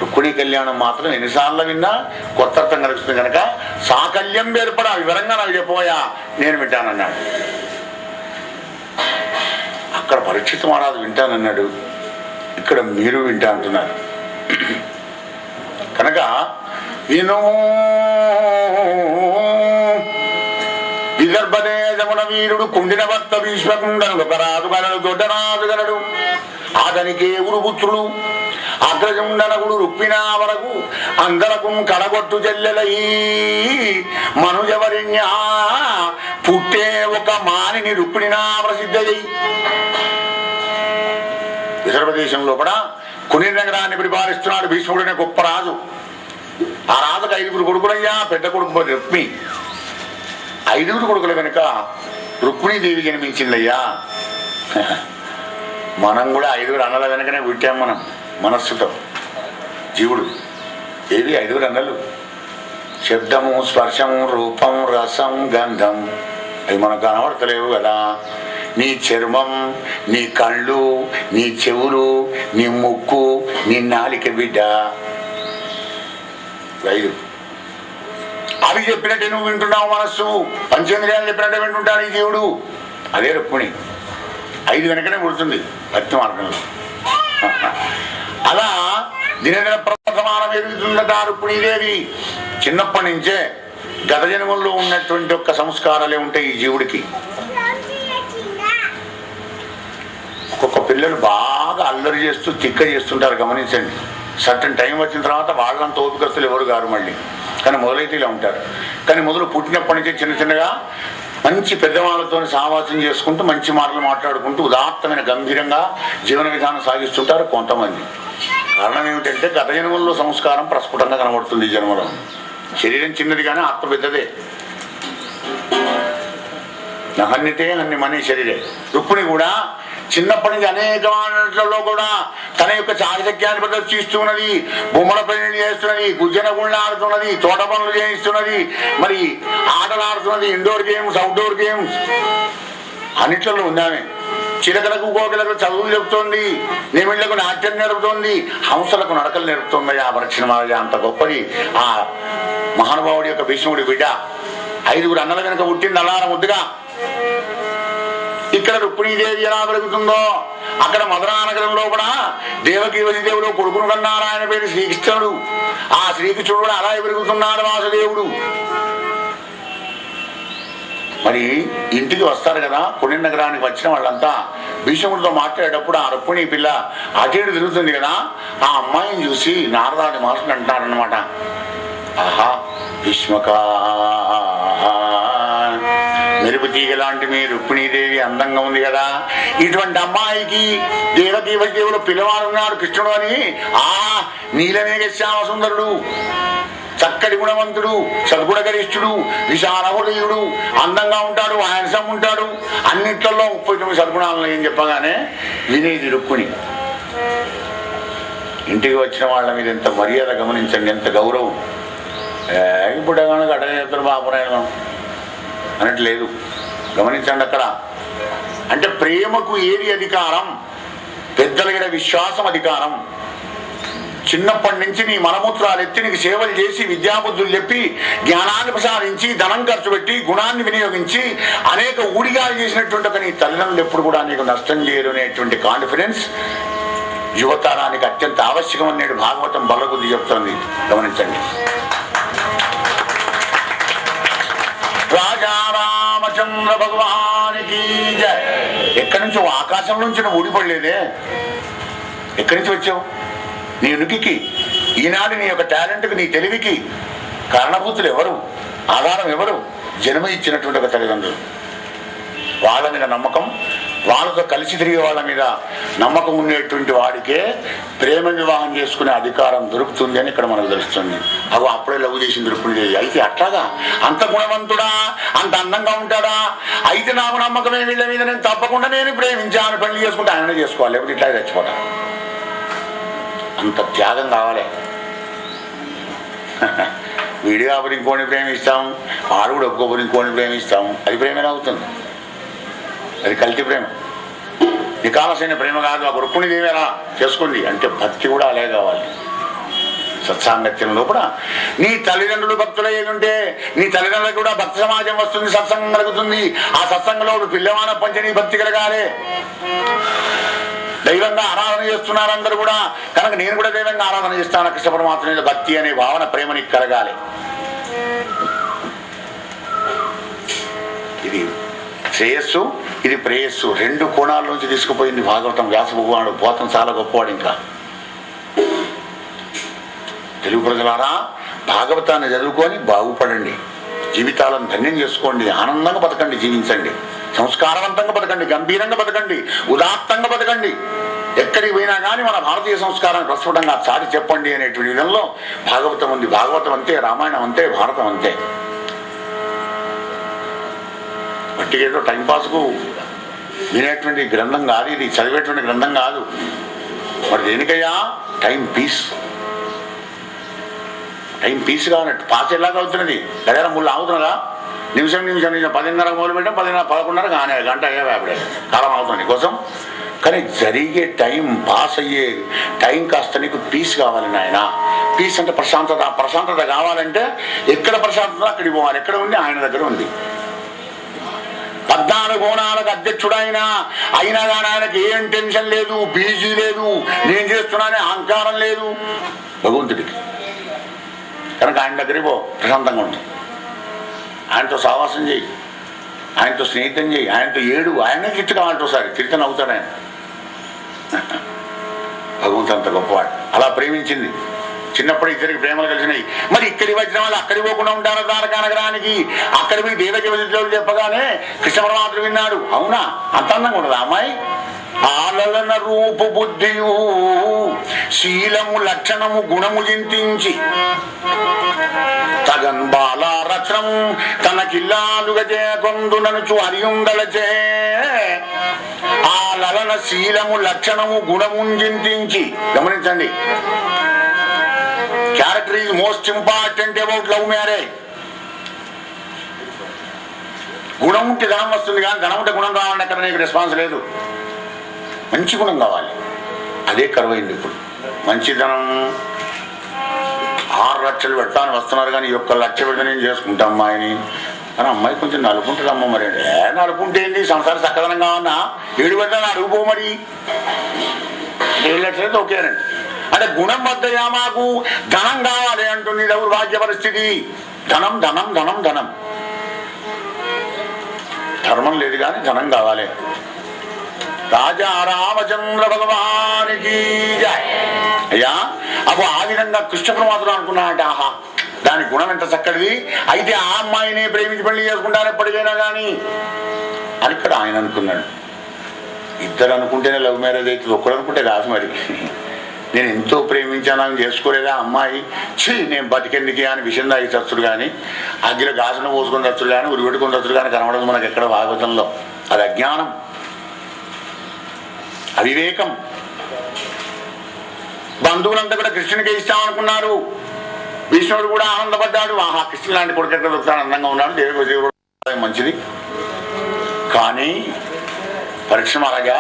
రుక్మిణీ కళ్యాణం మాత్రం ఎన్నిసార్లు విన్నా కొత్త అర్థం కలుగుతుంది కనుక సాకల్యం ఏర్పడా వివరంగా నాకు చెప్పబోయా నేను వింటానన్నాడు. అక్కడ పరీక్షిత్ మహారాజు వింటానన్నాడు, ఇక్కడ మీరు వింటా అంటున్నారు కనుక వినో విదర్భదేశమున వీరుడు కుండిన భర్త విశ్వకుండను ఒకరాజు గలడు దొడ్డరాజు గలడు అతనికే ఉరుపుత్రుడు అగ్రజుండనగుడు రుక్మిణా వరకు అందరకు కడగొట్టు చెల్లెలై మనుజవరిణ్య పుట్టే ఒక మానిని రుక్మిణినా ప్రసిద్ధయ్యి. విదర్భదేశంలో కూడా కుని నగరాన్ని పరిపాలిస్తున్నాడు భీష్ముడనే గొప్ప రాజు. ఆ రాజుకు 5 కొడుకులయ్యా. పెద్ద కొడుకు రుక్మి. 5 కొడుకులు కనుక రుక్మిణీదేవి జన్మించిందయ్యా. మనం కూడా 5 అన్నల వెనకనే పుట్టాం. మనం మనస్సుతో జీవుడు ఏవి 5 అన్నలు? శబ్దము, స్పర్శము, రూపం, రసం, గంధం. అవి మనకు కనబడతలేవు కదా. నీ చర్మం, నీ కళ్ళు, నీ చెవులు, నీ ముక్కు, నీ నాలిక బిడ్డ 5. అవి చెప్పినట్టే నువ్వు వింటున్నావు. మనస్సు పంచేంద్రియాలు చెప్పినట్టే వింటుంటాడు ఈ జీవుడు. అదే రుక్మిణి 5 వెనకనే పుడుతుంది భక్తి మార్గంలో. అలా దినదిన ప్రవర్తమానం ఎదుగుతుందట రుక్మిణీదేవి. చిన్నప్పటి నుంచే గత జన్మల్లో ఉన్నటువంటి ఒక్క సంస్కారాలే ఉంటాయి ఈ జీవుడికి. ఒక్కొక్క పిల్లలు బాగా అల్లరి చేస్తూ తిక్క చేస్తుంటారు, గమనించండి. సర్టన్ టైం వచ్చిన తర్వాత వాళ్ళంత ఓపికస్తులు ఎవరు గారు మళ్ళీ, కానీ మొదలైతే ఇలా ఉంటారు. కానీ మొదలు పుట్టినప్పటి నుంచే చిన్న చిన్నగా మంచి పెద్దవాళ్ళతో సహవాసం చేసుకుంటూ మంచి మాటలు మాట్లాడుకుంటూ ఉదాత్తమైన గంభీరంగా జీవన విధానం సాగిస్తుంటారు కొంతమంది. కారణం ఏమిటంటే గత జన్మల్లో సంస్కారం ప్రస్ఫుటంగా కనబడుతుంది. ఈ జన్మలో శరీరం చిన్నది కానీ ఆత్మ పెద్దదే. నహన్నితే హన్యమనే శరీరే. రుక్మిణి కూడా చిన్నప్పటి నుంచి అనేక వాటిలో కూడా తన యొక్క చాకచక్యాన్ని ప్రదర్శిస్తున్నది. బొమ్మల పెళ్లి చేస్తున్నది, గుజ్జన గుళ్ళ ఆడుతున్నది, తోట పనులు చేయిస్తున్నది, మరి ఆటలు ఆడుతున్నది, ఇండోర్ గేమ్స్, అవుట్డోర్ గేమ్స్ అన్నిట్లలో ఉందామే. చిలకలకు కోకిలకు చదువులు చెబుతోంది, నిమిళ్లకు నాట్యం నేర్పుతోంది, హంసలకు నడకలు నేర్పుతుంది. ఆ పరీక్షణ అంత గొప్పది ఆ మహానుభావుడి యొక్క భీష్ముడి బిడ్డ. 5 అన్నల కనుక పుట్టింది అల్లార ముద్దుగా. ఇక్కడ రుక్మిణీదేవి ఎలా పెరుగుతుందో అక్కడ మధురానగరంలో కూడా దేవకీ వసుదేవుడు కొడుకును కన్నారు. ఆయన పేరు శ్రీకృష్ణుడు. ఆ శ్రీకృష్ణుడు కూడా అలా పెరుగుతున్నాడు వాసుదేవుడు. మరి ఇంటికి వస్తారు కదా, పుణ్య నగరానికి వచ్చిన వాళ్ళంతా భీష్ముడితో మాట్లాడేటప్పుడు ఆ రుక్మిణీ పిల్ల అటు ఇటు తిరుగుతుంది కదా. ఆ అమ్మాయిని చూసి నారదాది మహర్షులు అంటారనమాట, ఆహా భీష్మక మెరుపు తీగ లాంటి మీ రుక్మిణీదేవి అందంగా ఉంది కదా, ఇటువంటి అమ్మాయికి దేవకీ వసుదేవుడు పిల్లవాడున్నాడు కృష్ణుడు అని. ఆ నీలమేఘ శ్యామ సుందరుడు, చక్కటి గుణవంతుడు, సద్గుణగరిష్ఠుడు, విశాల హృదయుడు, అందంగా ఉంటాడు, హ్యాండ్సమ్ ఉంటాడు, అన్నిట్లలో 39 సద్గుణాలను ఏం చెప్పగానే వినేది రుక్మిణి. ఇంటికి వచ్చిన వాళ్ళ మీద ఎంత మర్యాద గమనించండి, ఎంత గౌరవం. ఇప్పుడు కనుక అటనే చెప్తారు బాపురాయణం అనట్లేదు, గమనించండి. అక్కడ అంటే ప్రేమకు ఏది అధికారం? పెద్దల విశ్వాసం అధికారం. చిన్నప్పటి నుంచి నీ మలమూత్రాలు ఎత్తి నీకు సేవలు చేసి విద్యాబుద్ధులు చెప్పి జ్ఞానాన్ని ప్రసాదించి ధనం ఖర్చు పెట్టి గుణాన్ని వినియోగించి అనేక ఊడిగాలు చేసినటువంటి ఒక నీ తల్లిదండ్రులు ఎప్పుడు కూడా నీకు నష్టం చేయరు అనేటువంటి కాన్ఫిడెన్స్ యువతరానికి అత్యంత ఆవశ్యకం అనేటు భాగవతం బల్లగుద్ది చెప్తోంది, గమనించండి. రాజా రామచంద్ర భగవానికి జై. ఎక్కడి నుంచో ఆకాశం నుంచి నువ్వు ఊడిపడలేదే, ఎక్కడి నుంచి వచ్చావు? నీ ఉనికికి, ఈనాడు నీ యొక్క టాలెంట్కి, నీ తెలివికి కారణభూతులు ఎవరు? ఆధారం ఎవరు? జన్మ ఇచ్చినటువంటి ఒక తల్లిదండ్రులు. వాళ్ళ మీద నమ్మకం, వాళ్ళతో కలిసి తిరిగే వాళ్ళ మీద నమ్మకం ఉండేటువంటి వాడికే ప్రేమ వివాహం చేసుకునే అధికారం దొరుకుతుంది అని ఇక్కడ మనకు తెలుస్తుంది. అవి అప్పుడే లవ్ చేసి దొరుకుతుంది. అయితే అట్లాగా అంత గుణవంతుడా, అంత అందంగా ఉంటాడా, అయితే నాకు నమ్మకమే వీళ్ళ మీద, నేను తప్పకుండా నేను ప్రేమించాను, పెళ్లి చేసుకుంటే ఆయననే చేసుకోవాలి, లేకపోతే ఇట్లా చచ్చిపోతా. అంత త్యాగం కావాలి. వీడిగా అప్పుడు ఇంకోని ప్రేమిస్తాం, వాడు కూడా ఒక్కొక్కరు ఇంకోని ప్రేమిస్తాం, అది ప్రేమేనా అవుతుంది? అది కల్తీ ప్రేమ, నికాలసైన ప్రేమ కాదు. ఆ రుక్మిణి దేవేలా చేసుకుంది అంటే భక్తి కూడా అలాగే కావాలి. సత్సాంగత్యంలో కూడా నీ తల్లిదండ్రులు భక్తులు ఏదుంటే నీ తల్లిదండ్రులకు కూడా భక్తి సమాజం వస్తుంది, సత్సంగం కలుగుతుంది. ఆ సత్సంగంలో పిల్లవాన పంచని భక్తి కలగాలి. దైవంగా ఆరాధన చేస్తున్నారు అందరూ కూడా, కనుక నేను కూడా దైవంగా ఆరాధన చేస్తాను, కృష్ణ పరమాత్మ మీద భక్తి అనే భావన ప్రేమ నీకు కలగాలి. ఇది శ్రేయస్సు, ఇది ప్రేయస్సు, రెండు కోణాల నుంచి తీసుకుపోయింది భాగవతం. వ్యాస భగవానుడు పోతం చాలా గొప్పవాడు. ఇంకా తెలుగు ప్రజలారా, భాగవతాన్ని చదువుకొని బాగుపడండి, జీవితాలను ధన్యం చేసుకోండి, ఆనందంగా బతకండి, జీవించండి, సంస్కారవంతంగా బతకండి, గంభీరంగా బతకండి, ఉదాత్తంగా బతకండి. ఎక్కడికి పోయినా కానీ మన భారతీయ సంస్కారాన్ని ప్రస్ఫుటంగా చాటి చెప్పండి అనేటువంటి విధంలో భాగవతం ఉంది. భాగవతం అంతే, రామాయణం అంతే, భారతం అంతే. బట్టి ఏదో టైంపాస్కు వినేటువంటి గ్రంథం కాదు, ఇది చదివేటువంటి గ్రంథం కాదు. మరి దేనికయ్యా? Time piece. టైం పీస్ కానట్టు పాస్ ఎలాగా అవుతున్నది? దగ్గర ముళ్ళు ఆగుతున్నదా? నిమిషం 10:30 మొదలు పెట్టాం, 11:30 కానీ గంట అయ్యా అప్పుడే కాలం అవుతుంది కోసం. కానీ జరిగే టైం, పాస్ అయ్యే టైం కాస్త నీకు పీస్ కావాలి నాయన. పీస్ అంటే ప్రశాంతత. ప్రశాంతత కావాలంటే ఎక్కడ ప్రశాంతత అక్కడికి పోవాలి. ఎక్కడ ఉంది? ఆయన దగ్గర ఉంది. 14 కోణాలకు అధ్యక్షుడు అయినా కానీ ఆయనకి ఏం టెన్షన్ లేదు, బీజీ లేదు, నేను చేస్తున్నానే అహంకారం లేదు భగవంతుడికి. కనుక ఆయన దగ్గరికి పో, ప్రశాంతంగా ఉంటుంది. ఆయనతో సావాసం చేయి, ఆయనతో స్నేహితం చేయి, ఆయనతో ఏడు, ఆయనే తిట్టు కావాలంటే ఒకసారి తిరిగి నవ్వుతాడు ఆయన. భగవంతుడు అంత గొప్పవాడు. అలా ప్రేమించింది. చిన్నప్పుడు ఇద్దరికి ప్రేమలు కలిసినాయి. మరి ఇక్కడికి వచ్చిన వాళ్ళు అక్కడికి పోకుండా ఉంటారు ద్వారకా నగరానికి. అక్కడి పోయి దేవకి వదిలితో చెప్పగానే కృష్ణ పరమాత్ముడు విన్నాడు. అవునా, అంత అందంగా ఉండదు అమ్మాయి? ఆలలన రూపు బుద్ధియు శీలము లక్షణము గుణము చింతించి తగన్ బాలా రచనము తనకిల్లాలుగా చేకొందుననుచు అరియుండలచే ఆ లలన శీలము లక్షణము గుణము చింతించి. గమనించండి, character is most important about love marriage. గుణం ఉంటే ధనం వస్తుంది, కానీ ధనం ఉంటే గుణం రావాలని అక్కడ నీకు రెస్పాన్స్ లేదు. మంచి గుణం కావాలి, అదే కరువైంది ఇప్పుడు. మంచిదనం 6 లక్షలు పెడతాను వస్తున్నారు, కానీ 1 లక్ష పెడితే నేను చేసుకుంటా అమ్మాయిని. కానీ అమ్మాయి కొంచెం నలుపుంటుందమ్మ. మరి నలుపుంటే ఏంటి? సంసారం చక్కదనం కావన్నా 7 పెడతాను అడుగుపో. మరి 7 లక్షలు అయితే ఓకేనండి. అంటే గుణం వద్దయా, మాకు ధనం కావాలి అంటుంది దౌర్భాగ్య పరిస్థితి. ధనం ధనం ధనం ధనం. ధర్మం లేదు కానీ ధనం కావాలి. రాజా రామచంద్ర భగవానికి అయ్యా. అప్పుడు ఆ విధంగా కృష్ణ పరమాత్ముడు అనుకున్నాడంటే, ఆహా దాని గుణం ఎంత చక్కటిది, అయితే ఆ అమ్మాయిని ప్రేమించి పెళ్లి చేసుకుంటారు ఎప్పటికైనా కానీ అని ఇక్కడ ఆయన అనుకున్నాడు. ఇద్దరు అనుకుంటేనే లవ్ మ్యారేజ్ అవుతుంది, ఒక్కడు అనుకుంటే కాదు. మరి నేను ఎంతో ప్రేమించాను అని చేసుకోలేదా అమ్మాయి? ఛీ, నేను బతికెందుకే అని విషయం తాగి చచ్చుడు కానీ, అగ్గిలో గాజును పోసుకొని చచ్చుడు కానీ, ఉరి పెట్టుకొని చచ్చుడు కానీ కనబడదు మనకు ఎక్కడ భాగవతంలో. అది అజ్ఞానం, అవివేకం. బంధువులంతా కూడా కృష్ణునికి ఇస్తామనుకున్నారు. భీష్ముడు కూడా ఆనందపడ్డాడు. ఆహా, కృష్ణుడు లాంటి కొడుకు ఎక్కడ దొరుకుతాడు, అందంగా ఉన్నాడు, దేవుడు మంచిది. కానీ పరీక్ష మరగా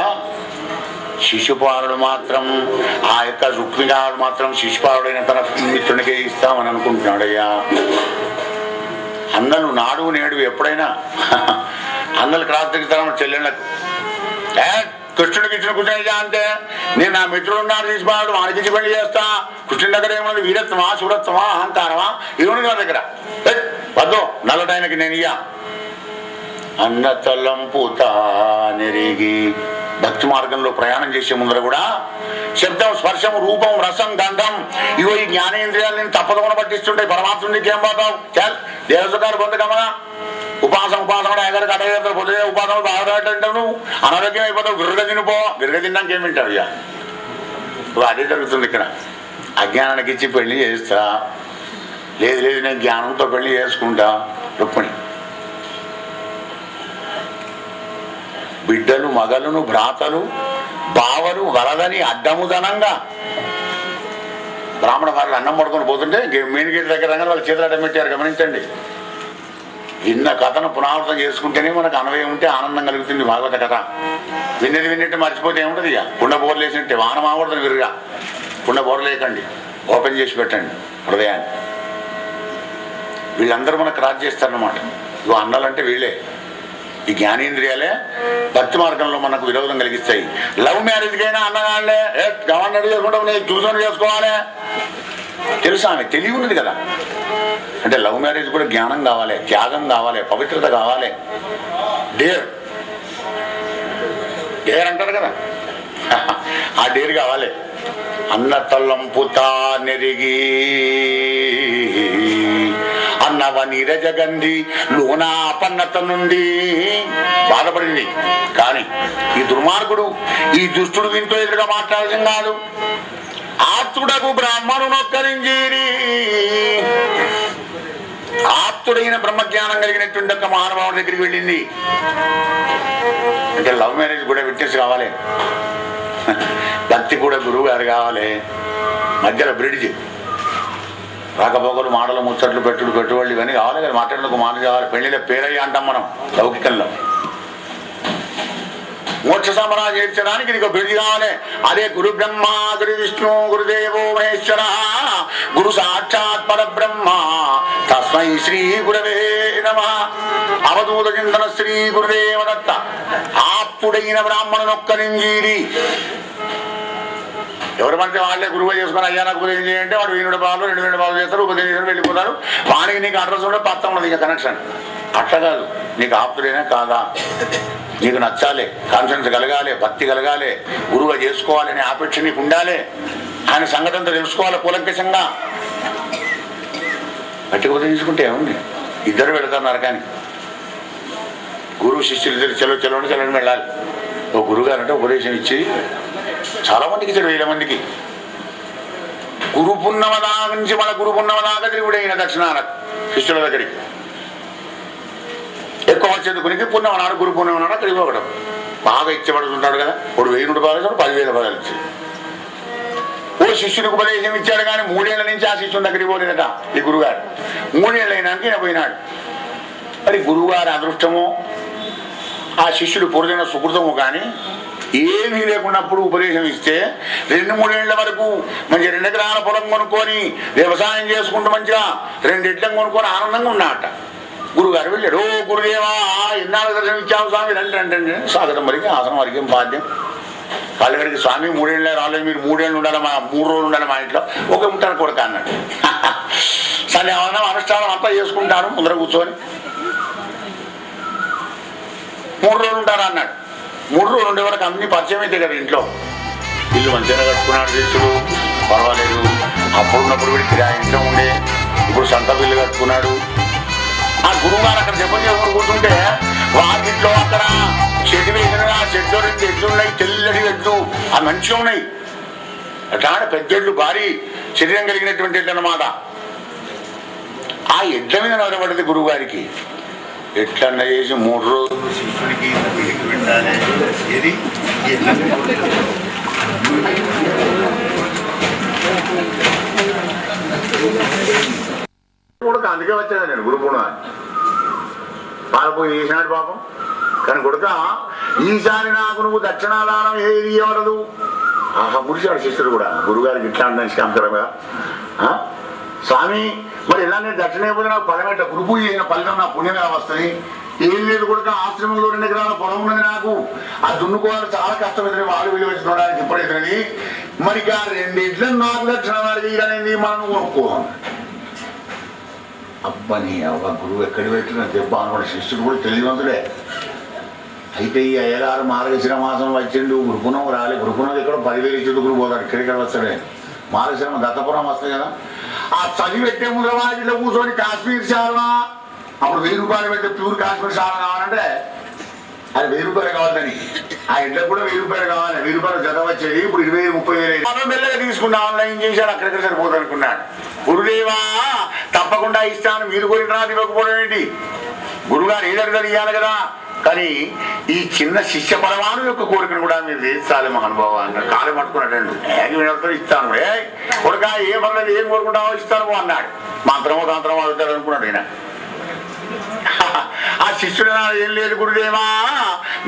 శిశుపాలుడు మాత్రం, ఆ యొక్క రుక్మిణాడు మాత్రం శిశుపాలుడైన తన మిత్రునికే ఇస్తామని అనుకుంటున్నాడయ్యా. అన్నలు నాడు నేడు ఎప్పుడైనా అన్నలకు రాత్రికి చెల్లెళ్ళకు కృష్ణుడికి ఇచ్చిన కూర్చొని అంటే, నేను నా మిత్రుడు ఉన్నాడు శిశుపాలుడు, వానికి ఇచ్చి పెళ్లి చేస్తా. కృష్ణుడి దగ్గర ఏమన్నది? వీరత్వమా, శూరత్వమా, అహంకారమా? ఇవన్నీ నా దగ్గర వద్దు, నల్లటైనకి నేను ఇయ్యా అన్న తలంపుతా నెరిగి. భక్తి మార్గంలో ప్రయాణం చేసే ముందర కూడా శబ్దం, స్పర్శం, రూపం, రసం, గంధం, ఇవో ఈ జ్ఞానేంద్రియాలు నేను తప్పకుండా పట్టిస్తుంటాయి. పరమాత్ముడికి ఏం పోతావు? దేవసగారు పొందగమనా ఉపాసం కూడా ఎగరికి అడగ పొద్దునే ఉపాసం బాగా అంటావు, అనారోగ్యం అయిపోతావు, గిర్రగ తినిపో, గిర్రగ తిన్నాక ఏం వింటావు ఇక. అదే జరుగుతుంది ఇక్కడ. అజ్ఞానానికి ఇచ్చి పెళ్లి చేస్తా, లేదు లేదు నేను జ్ఞానంతో పెళ్లి చేసుకుంటా. రుక్మిణి బిడ్డలు మగలను భ్రాతలు బావలు వరదని అడ్డముదనంగా బ్రాహ్మణ వారు అన్నం పడుకొని పోతుంటే మెయిన్ గేట్ దగ్గర వాళ్ళ చేతులు అడ్డం పెట్టారు. గమనించండి. విన్న కథను పునరావృతం చేసుకుంటేనే మనకు అన్వయం ఉంటే ఆనందం కలుగుతుంది. భాగవత కథ విన్నట్టు మర్చిపోతే ఏముంటుంది ఇక. కుండ బోర్లు వేసినట్టే వాన మావడుతుంది విరుగా. కుండ బోర్లు వేయకండి, ఓపెన్ చేసి పెట్టండి హృదయాన్ని. వీళ్ళందరూ మనకు రాజు చేస్తారన్నమాట. ఇవి అన్నాలంటే వీళ్ళే. ఈ జ్ఞానేంద్రియాలే భక్తి మార్గంలో మనకు విరోధం కలిగిస్తాయి. లవ్ మ్యారేజ్కైనా అన్నగాళ్ళే గవర్నర్ చేసుకుంటాం, నేను చూసుకొని చేసుకోవాలి తెలుసా, ఆమె తెలివి ఉన్నది కదా. అంటే లవ్ మ్యారేజ్ కూడా జ్ఞానం కావాలి, త్యాగం కావాలి, పవిత్రత కావాలి. డేర్ డేర్ అంటారు కదా, ఆ డేర్ కావాలి. అన్న తల్లంపుతా నెరిగి అన్నవ నీరజగంధి లోనా అపన్నత నుండి బాధపడింది. కానీ ఈ దుర్మార్గుడు, ఈ దుష్టుడు దీంతో ఎదురుగా మాట్లాడటం కాదు. ఆప్తుడకు బ్రాహ్మణునొక్కరింజీరి, ఆప్తుడైన బ్రహ్మజ్ఞానం కలిగినటువంటి ఒక మహానుభావుడి దగ్గరికి వెళ్ళింది. అంటే లవ్ మ్యారేజ్ కూడా విట్నెస్ కావాలి, భక్తి కూడా గురువు గారు కావాలి, మధ్యలో బ్రిడ్జ్, రాకపోకలు మాటలు ముచ్చట్లు పెట్టుబడులు ఇవన్నీ కావాలి కదా. మాట్లాడేందుకు మాట కావాలి. పెళ్లిలో పేరయ్య అంటాం మనం లౌకికంలో. మోక్ష సమరా చేర్చడానికి నీకు బ్రిడ్జ్ కావాలి. అదే గురు బ్రహ్మ గురు విష్ణు గురుదేవో మహేశ్వర గురు సాక్షాత్ పరబ్రహ్మ తస్మై శ్రీ గురవే నమః. అవధూత చింతన శ్రీ గురుదేవ దత్త. ఆప్తుడైన బ్రాహ్మణునొక్కరింజీరి. ఎవరు పడితే వాళ్ళే గురువు చేసుకుని అయ్యా నాకు ఉపదేశం చేయంటే వాడు 1000 రూపాయలు 2000 రూపాయలు చేస్తారు, ఉపదేశం చేస్తారు, వెళ్ళిపోతారు. వానికి నీకు అడ్రస్ ఉంటే పత్తం ఉన్నది ఇక కనెక్షన్. అట్లా కాదు, నీకు ఆప్తుడైనా కాదా, నీకు నచ్చాలి, కాన్ఫిడెన్స్ కలగాలి, భక్తి కలగాలి, గురువుగా చేసుకోవాలి అనే ఆపేక్ష నీకు ఉండాలి. ఆయన సంగతి అంతా తెలుసుకోవాలి కూలంకషంగా. గట్టిగా ఉపదేశించుకుంటే ఏముంది, ఇద్దరు వెళుతున్నారు. కానీ గురువు శిష్యులు ఇద్దరు చెలవని వెళ్ళాలి. ఓ గురువుగారు అంటే ఉపదేశం ఇచ్చి చాలా మందికి ఇచ్చాడు, 1000 మందికి. గురు పున్నమదా నుంచి మన గురు పున్నమదాకా తిరుగుడైన దక్షిణాన శిష్యుల దగ్గరికి ఎక్కువ చదువుకునికి పున్నమనాడు గురు పున్నమనాడు అక్కడికి పోవడం. బాగా ఇచ్చబడుతుంటాడు కదా, ఇప్పుడు 1000 రూపాయలు ఇచ్చాడు, 10,000 రూపాయలు ఇచ్చి ఓ శిష్యుడికి ఉపదేశం ఇచ్చాడు. కానీ 3 ఏళ్ల నుంచి ఆ శిష్యుని దగ్గరికి పోలేదట ఈ గురుగారు. 3 ఏళ్ళు అయినాక ఈయన పోయినాడు. మరి గురువుగారి అదృష్టమో ఆ శిష్యుడు పూర్వజన సుకృతము కానీ ఏమీ లేకున్నప్పుడు ఉపదేశం ఇస్తే 2-3 ఏళ్ల వరకు మంచి 2 ఎకరాల పొలం కొనుక్కొని వ్యవసాయం చేసుకుంటూ మంచిగా 2 ఎడ్లను కొనుక్కొని ఆనందంగా ఉన్నాడట. గురుగారు వెళ్ళాడు. ఓ గురుదేవా, ఎన్నాళ్ళు దర్శనం ఇచ్చావు స్వామి, రండి. స్వాగతం వరకు ఆసనం వరకు బాధ్యం. వాళ్ళకి స్వామి 3 ఏళ్ళే రాలేదు, మీరు 3 ఏళ్ళు ఉండాలి, 3 రోజులు ఉండాలి మా ఇంట్లో. ఒక ఉంటాను కొడుక అన్నాడు. సరే ఏమన్నా అనుష్ఠానం అంతా చేసుకుంటాను ముందర కూర్చొని. 3 రోజులు ఉంటారా అన్నాడు. 3 రోజులు ఉండే వరకు అన్ని పరిచయం అయితే కదా ఇంట్లో. ఇల్లు మంచిగా కట్టుకున్నాడు శిష్యుడు, పర్వాలేదు. అప్పుడున్నప్పుడు వీడికి ఇంట్లో ఉండే, ఇప్పుడు సొంత ఇల్లు కట్టుకున్నాడు. ఆ గురువు గారు అక్కడ జపం చేసుకుని కూర్చుంటే వాకిట్లో అక్కడ చెట్టు వేసిన ఆ చెట్లు 2 ఎడ్లు ఉన్నాయి, తెల్లటి ఎడ్లు, ఆ మంచిగా ఉన్నాయి. అట్లా పెద్ద ఎడ్లు, భారీ శరీరం కలిగినటువంటి ఎడ్లు అన్నమాట. ఆ ఎడ్ల మీద నిలబడింది గురువు గారికి. ఎట్లన్నా చేసి 3 రోజులు శిష్యుడికి పెట్టాలి. ఏది కూడా అందుకే వచ్చాను నేను గురు పూర్ణాన్ని. పాలపోయి చేసినాడు పాపం. కానీ కొడుక ఈసారి నాకు నువ్వు దక్షిణాదానం ఏది ఇవ్వడదు. ఆహా ముడిచాడు శిష్యుడు కూడా గురుగారికి ఇట్లా అంటాను శాంతరంగా. స్వామి మరి ఇలా నేను దక్షిణ అయిపోతే నాకు పదమేట గురు పూజ చేసిన ఫలితం నా పుణ్యంగా వస్తుంది. ఏం లేదు కొడుక, ఆశ్రమంలో 2 ఎకరాల పొలం ఉన్నది నాకు. ఆ దున్నుకోవాలి చాలా కష్టమైంది, వాళ్ళు వీళ్ళు వచ్చి చూడడానికి ఇప్పుడైతుంది. మరి 2 ఎడ్లను నాకు దక్షిణ వారికి ఇవ్వనేది మనం కొనుక్కోవాలి. అబ్బని అవ్వ గురువు ఎక్కడి పెట్టిన దెబ్బ అనుకోండి. శిష్యుడు కూడా తెలియవంతుడే. అయితే ఈ అయ్యగారు మార్గశిర మాసం వచ్చిండు, గురుపునం రాలే. గురుపునం ఇక్కడ 10,000 ఇచ్చి గురువు పోతాడు, ఇక్కడిక్కడ వస్తాడే. మార్గశిరం దత్తపురం వస్తాయి కదా. ఆ చదివి పెట్టే ముందు వాటిలో కూర్చొని కాశ్మీర్ శాల్వా అప్పుడు 1000 రూపాయలు పెడితే ప్యూర్ కాశ్మీర్ సారా కావాలంటే అది 1000 రూపాయలు కావాలని ఆ ఇంట్లో కూడా 1000 రూపాయలు కావాలి. 1000 రూపాయలు జత వచ్చేది ఇప్పుడు 20,000-30,000 మనం మెల్లగా తీసుకున్నా ఆన్లైన్ చేశాడు అక్కడిక్కడ సరిపోతుంది అనుకున్నాడు. గురుదేవా తప్పకుండా ఇస్తాను మీరు కోరిన రాదు ఇవ్వకపోవడం ఏంటి? గురుగారు ఏదడిగారు ఇవ్వాలి కదా. కానీ ఈ చిన్న శిష్య పరమాణు యొక్క కోరికను కూడా మీరు తీర్చాలి మహానుభావ అన్నాడు. కాలు పట్టుకున్నాడు. ఏం ఇస్తాను కొడుక ఏం పర్లేదు ఏం కోరుకుంటావో ఇస్తాను అన్నాడు. మంత్రమో తంత్రమో అడుగుతాడు అనుకున్నాడు ఈయన. ఆ శిష్యుడు ఏం లేదు గురుదేవా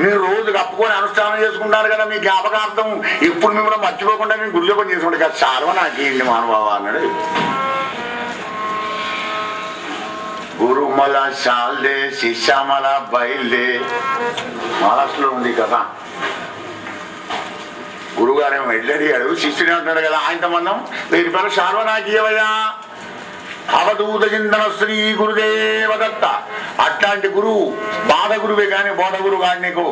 మీరు రోజు కప్పుకొని అనుష్ఠానం చేసుకుంటారు కదా మీ జ్ఞాపకార్థం ఇప్పుడు మిమ్మల్ని మర్చిపోకుండా నేను గురుజపం చేసుకుంటే కదా సార్వ నాకేంటి మహానుభావ అన్నాడు. గురుమల శాలే శిష్యమల బయలే మహారాష్ట్రలో ఉంది కదా. గురుగారేమో వెళ్ళడిగాడు శిష్యుడే అంటున్నాడు కదా ఆయనతో మనం 1000 రూపాయలు శార్వ నాకీయవయ్యా అవధూత చింతన శ్రీ గురుదేవదత్త. అట్లాంటి గురువు బాధ గురువే కానీ బోధ గురువు కాదు నీకు.